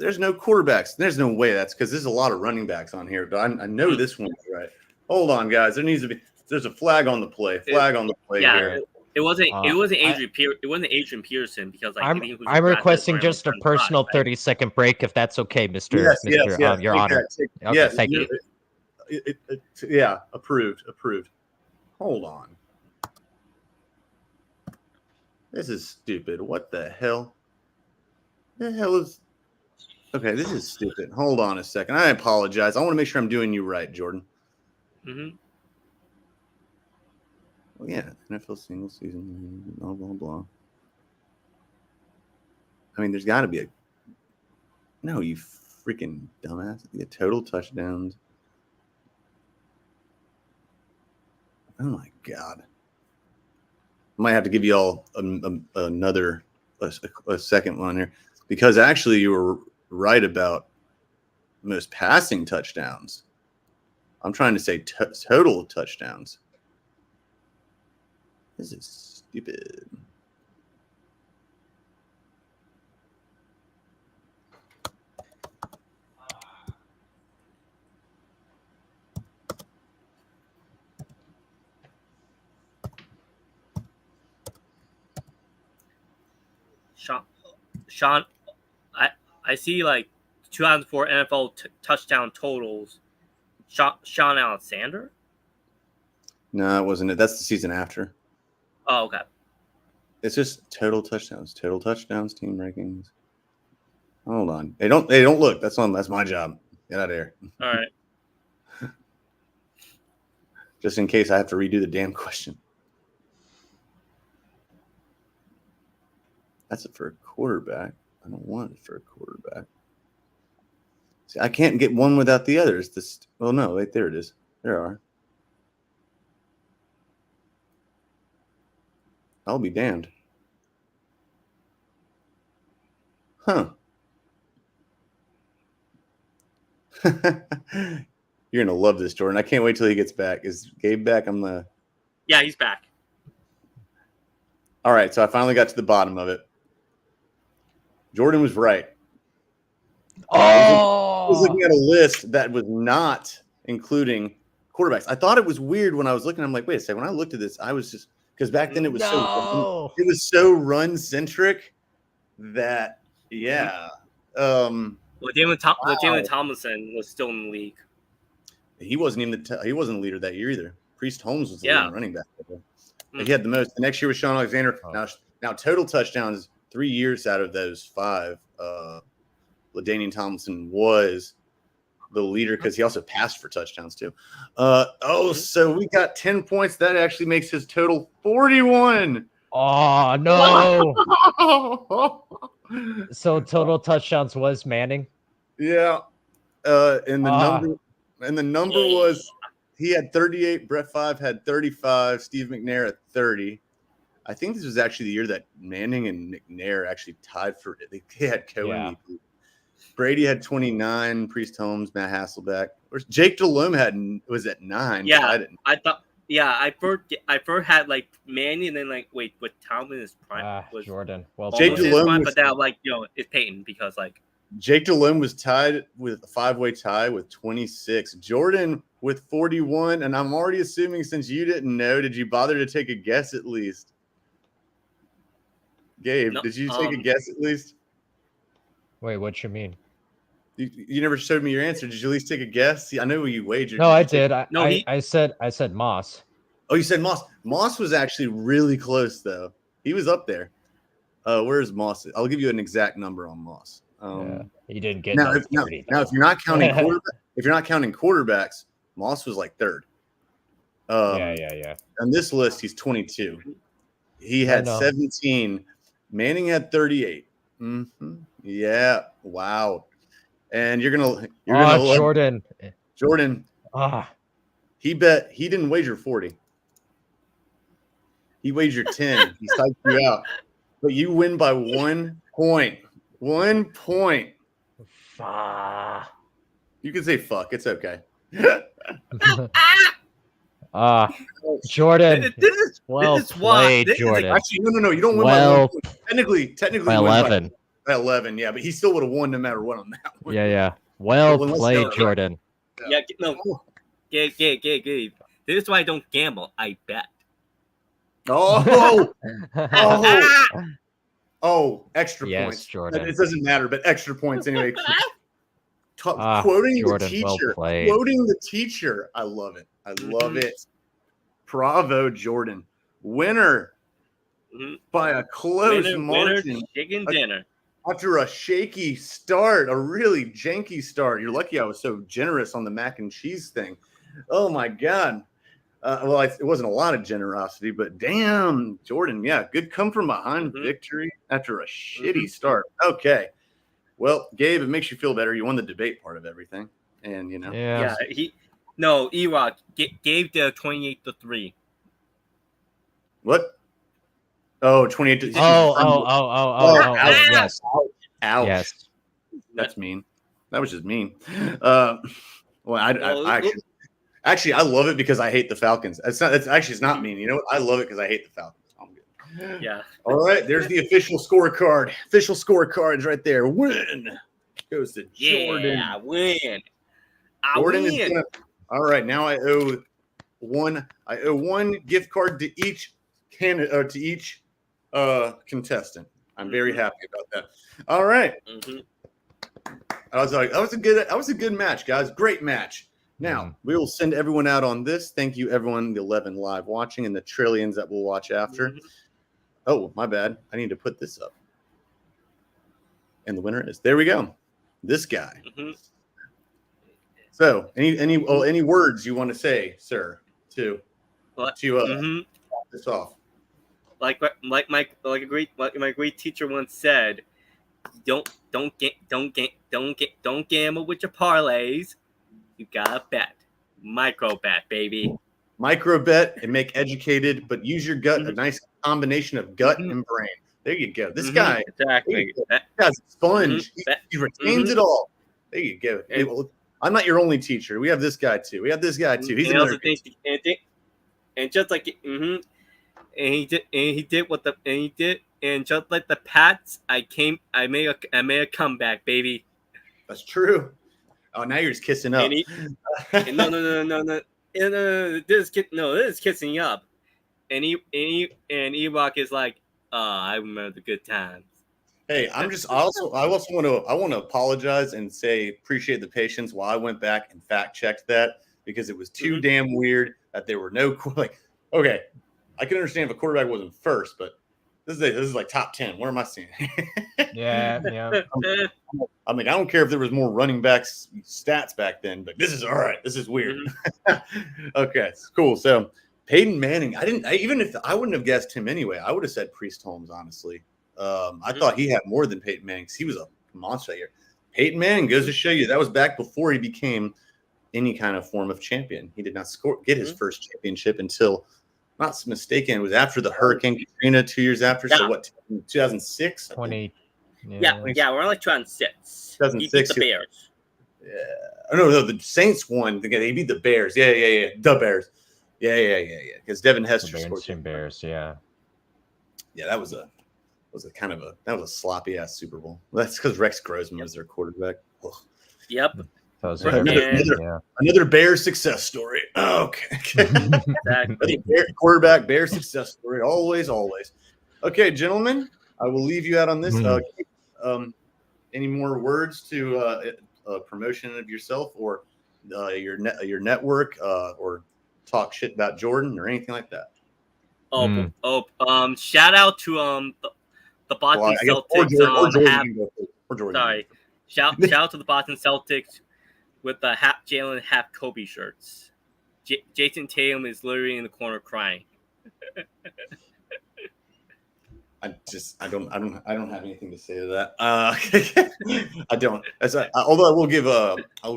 there's no quarterbacks. There's no way that's because there's a lot of running backs on here, but I know this one's right. Hold on, guys. There's a flag on the play. Here. It wasn't Adrian Peterson because like I'm requesting just a personal 30-second break if that's okay, Mr. Your Honor. Okay, thank you. Yeah, approved. Hold on. This is stupid. What the hell? The hell is... Okay, this is stupid. Hold on a second. I apologize. I want to make sure I'm doing you right, Jordan. Mm-hmm. Well, yeah, NFL single season, blah, blah, blah. I mean, there's got to be a... No, you freaking dumbass. The total touchdowns. Oh, my God. I might have to give you all another second one here. Because actually you were right about most passing touchdowns. I'm trying to say total touchdowns. This is stupid. Sean, I see like 2004 NFL touchdown totals. Sean Alexander? No, it wasn't it. That's the season after. Oh, okay. It's just total touchdowns, team rankings. Hold on. They don't look. That's my job. Get out of here. All right. Just in case I have to redo the damn question. That's it for a quarterback. I don't want it for a quarterback. See, I can't get one without the other. It's this. Well, no, wait, there it is. There are. I'll be damned. Huh. You're gonna love this, Jordan. I can't wait till he gets back. Is Gabe back? Yeah, he's back. All right, so I finally got to the bottom of it. Jordan was right. I was looking at a list that was not including quarterbacks. I thought it was weird when I was looking. I'm like, wait a second. When I looked at this, I was just because back then it was so run centric that Well, Jalen Tomlinson was still in the league. He wasn't even he wasn't the leader that year either. Priest Holmes was the leading running back. He had the most. The next year was Sean Alexander. Now total touchdowns 3 years out of those 5. LaDainian Tomlinson was the leader because he also passed for touchdowns too. So we got 10 points. That actually makes his total 41. Oh no! So total touchdowns was Manning. Yeah, and the number was he had 38. Brett Favre had 35. Steve McNair at 30. I think this was actually the year that Manning and McNair actually tied for it. They had Cohen. Yeah. Brady had 29. Priest Holmes, Matt Hasselbeck. Jake Delhomme was at 9. Yeah, I thought. Yeah, I first had like Manning, and then like with Tomlin's prime was Jordan. Well, Jake Delhomme, but that it's Peyton because like Jake Delhomme was tied with a 5-way tie with 26. Jordan with 41, and I'm already assuming since you didn't know, did you bother to take a guess at least? Gabe, did you take a guess at least? Wait, what you mean? You never showed me your answer. Did you at least take a guess? See, I know you wagered. No, I did. I said Moss. Oh, you said Moss. Moss was actually really close, though. He was up there. Where's Moss? I'll give you an exact number on Moss. He didn't get now. If you're not counting quarterbacks, Moss was like 3rd. Yeah. On this list, he's 22. He had 17. Manning had 38. Mm-hmm. Yeah. Wow. And you're gonna Jordan. He didn't wager 40. He wagered 10. He psyched you out. But you win by 1 point. 1 point. You can say fuck. It's okay. Jordan. This is played, Jordan. Actually, no. You don't win by 1 point. Technically, by 11. by 11. Yeah, but he still would have won no matter what on that one. Yeah. Well Well, let's played, go. Jordan. Yeah, no. Gabe. This is why I don't gamble. I bet. Oh, extra Yes, points. Jordan. It doesn't matter, but extra points anyway. Ah, Quoting Jordan, the well teacher. played. Quoting the teacher. I love it. I love it. Bravo, Jordan. Winner by a close margin. Winner, chicken dinner. After a shaky start, a really janky start. You're lucky I was so generous on the mac and cheese thing. Oh, my God. Well, it wasn't a lot of generosity, but damn, Jordan, yeah, good come from behind victory after a shitty start. Okay. Well, Gabe, it makes you feel better. You won the debate part of everything. And, Yeah. ERok gave the 28-3. What? Oh, 28. Oh, yes. Ouch. Yes. That's mean. That was just mean. Well, I actually I love it because I hate the Falcons. It's not mean. You know what? I love it because I hate the Falcons. I'm good. Yeah. All right. There's the official scorecard. Official scorecards right there. Win goes to Jordan. Yeah, win. Jordan is gonna. All right. Now I owe one gift card to each contestant. I'm very happy about that. All right. I was like, that was a good match, guys. Great match. Now we will send everyone out on this. Thank you, everyone, the 11 live watching and the trillions that will watch after. Oh, my bad. I need to put this up. And the winner is there. We go. This guy. So, any words you want to say, sir, to this off? Like my great teacher once said, don't gamble with your parlays. You gotta bet. Micro bet, baby. Micro bet and make educated, but use your gut. A nice combination of gut and brain. There you go. This guy, exactly. This guy's a sponge. He retains it all. There you go. Hey, well, I'm not your only teacher. We have this guy too. He's another. And just like and he did, and just like the Pats, I made a comeback, baby. That's true. Oh, now you're just kissing up. No. This is kissing up. And ERok is like, I remember the good times. Hey, I also want to apologize and say appreciate the patience while I went back and fact checked that because it was too damn weird that there were no okay, I can understand if a quarterback wasn't first, but this is like top 10. Where am I seeing? Yeah. I mean, I don't care if there was more running backs stats back then, but this is all right. This is weird. Okay, cool. So Peyton Manning, even if I wouldn't have guessed him anyway, I would have said Priest Holmes, honestly. I thought he had more than Peyton Manning because he was a monster here. Peyton Manning goes to show you that was back before he became any kind of form of champion. He did not get his first championship until, not mistaken, it was after the Hurricane Katrina 2 years after. Yeah. So what, 2006? 20. Yeah, we're like 2006. 2006. The Bears. Yeah. Oh, no, the Saints won. They beat the Bears. Yeah. The Bears. Yeah. Because Devin Hester scored. Bears, yeah. Yeah, that was a sloppy ass Super Bowl. That's because Rex Grossman was their quarterback. Ugh. Yep. Another Bears success story. Okay. Exactly. Quarterback Bears success story. Always. Okay, gentlemen, I will leave you out on this. Any more words to promotion of yourself or your network or talk shit about Jordan or anything like that? Shout out to the Boston Celtics. Sorry. Shout out to the Boston Celtics with the half Jalen, half Kobe shirts. Jason Tatum is literally in the corner crying. I don't have anything to say to that. I don't. Although I will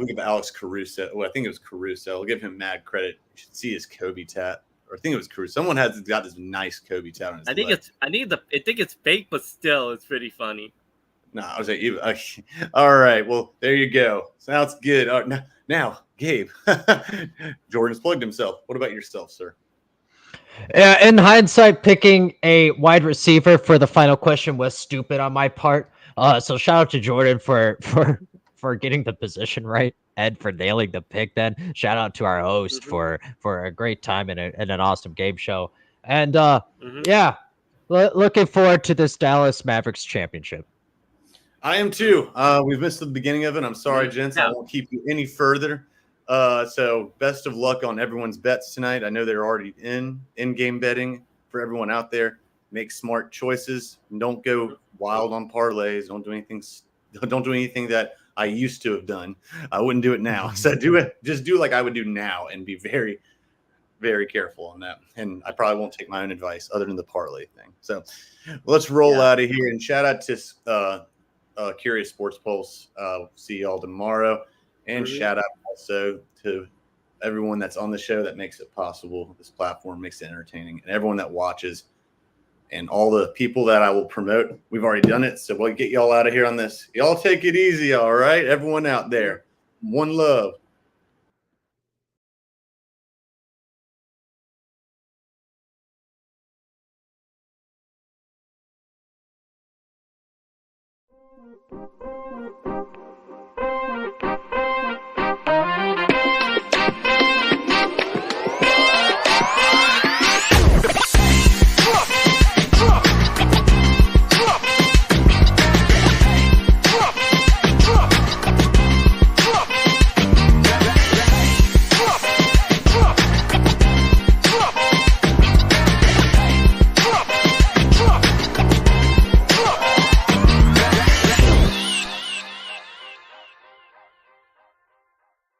give Alex Caruso. Well, I think it was Caruso. I'll give him mad credit. You should see his Kobe tat. Or I think it was Caruso. Someone has got this nice Kobe tat on his leg. I think it's fake, but still, it's pretty funny. No, I was like, you. All right. Well, there you go. Sounds good. Now, Gabe. Jordan's plugged himself. What about yourself, sir? In hindsight, picking a wide receiver for the final question was stupid on my part. So shout out to Jordan for getting the position right and for nailing the pick. Then shout out to our host for a great time and an awesome game show. And yeah, looking forward to this Dallas Mavericks championship. I am too. We've missed the beginning of it. I'm sorry, gents. I won't keep you any further. So best of luck on everyone's bets tonight. I know they're already in-game betting for everyone out there. Make smart choices. Don't go wild on parlays. Don't do anything. Don't do anything that I used to have done. I wouldn't do it now. So do it. Just do like I would do now, and be very, very careful on that. And I probably won't take my own advice other than the parlay thing. So let's roll out of here. And shout out to Curious Sports Pulse. See y'all tomorrow. And shout out also to everyone that's on the show that makes it possible. This platform makes it entertaining, and everyone that watches, and all the people that I will promote. We've already done it, so we'll get y'all out of here on this. Y'all take it easy, all right? Everyone out there, one love.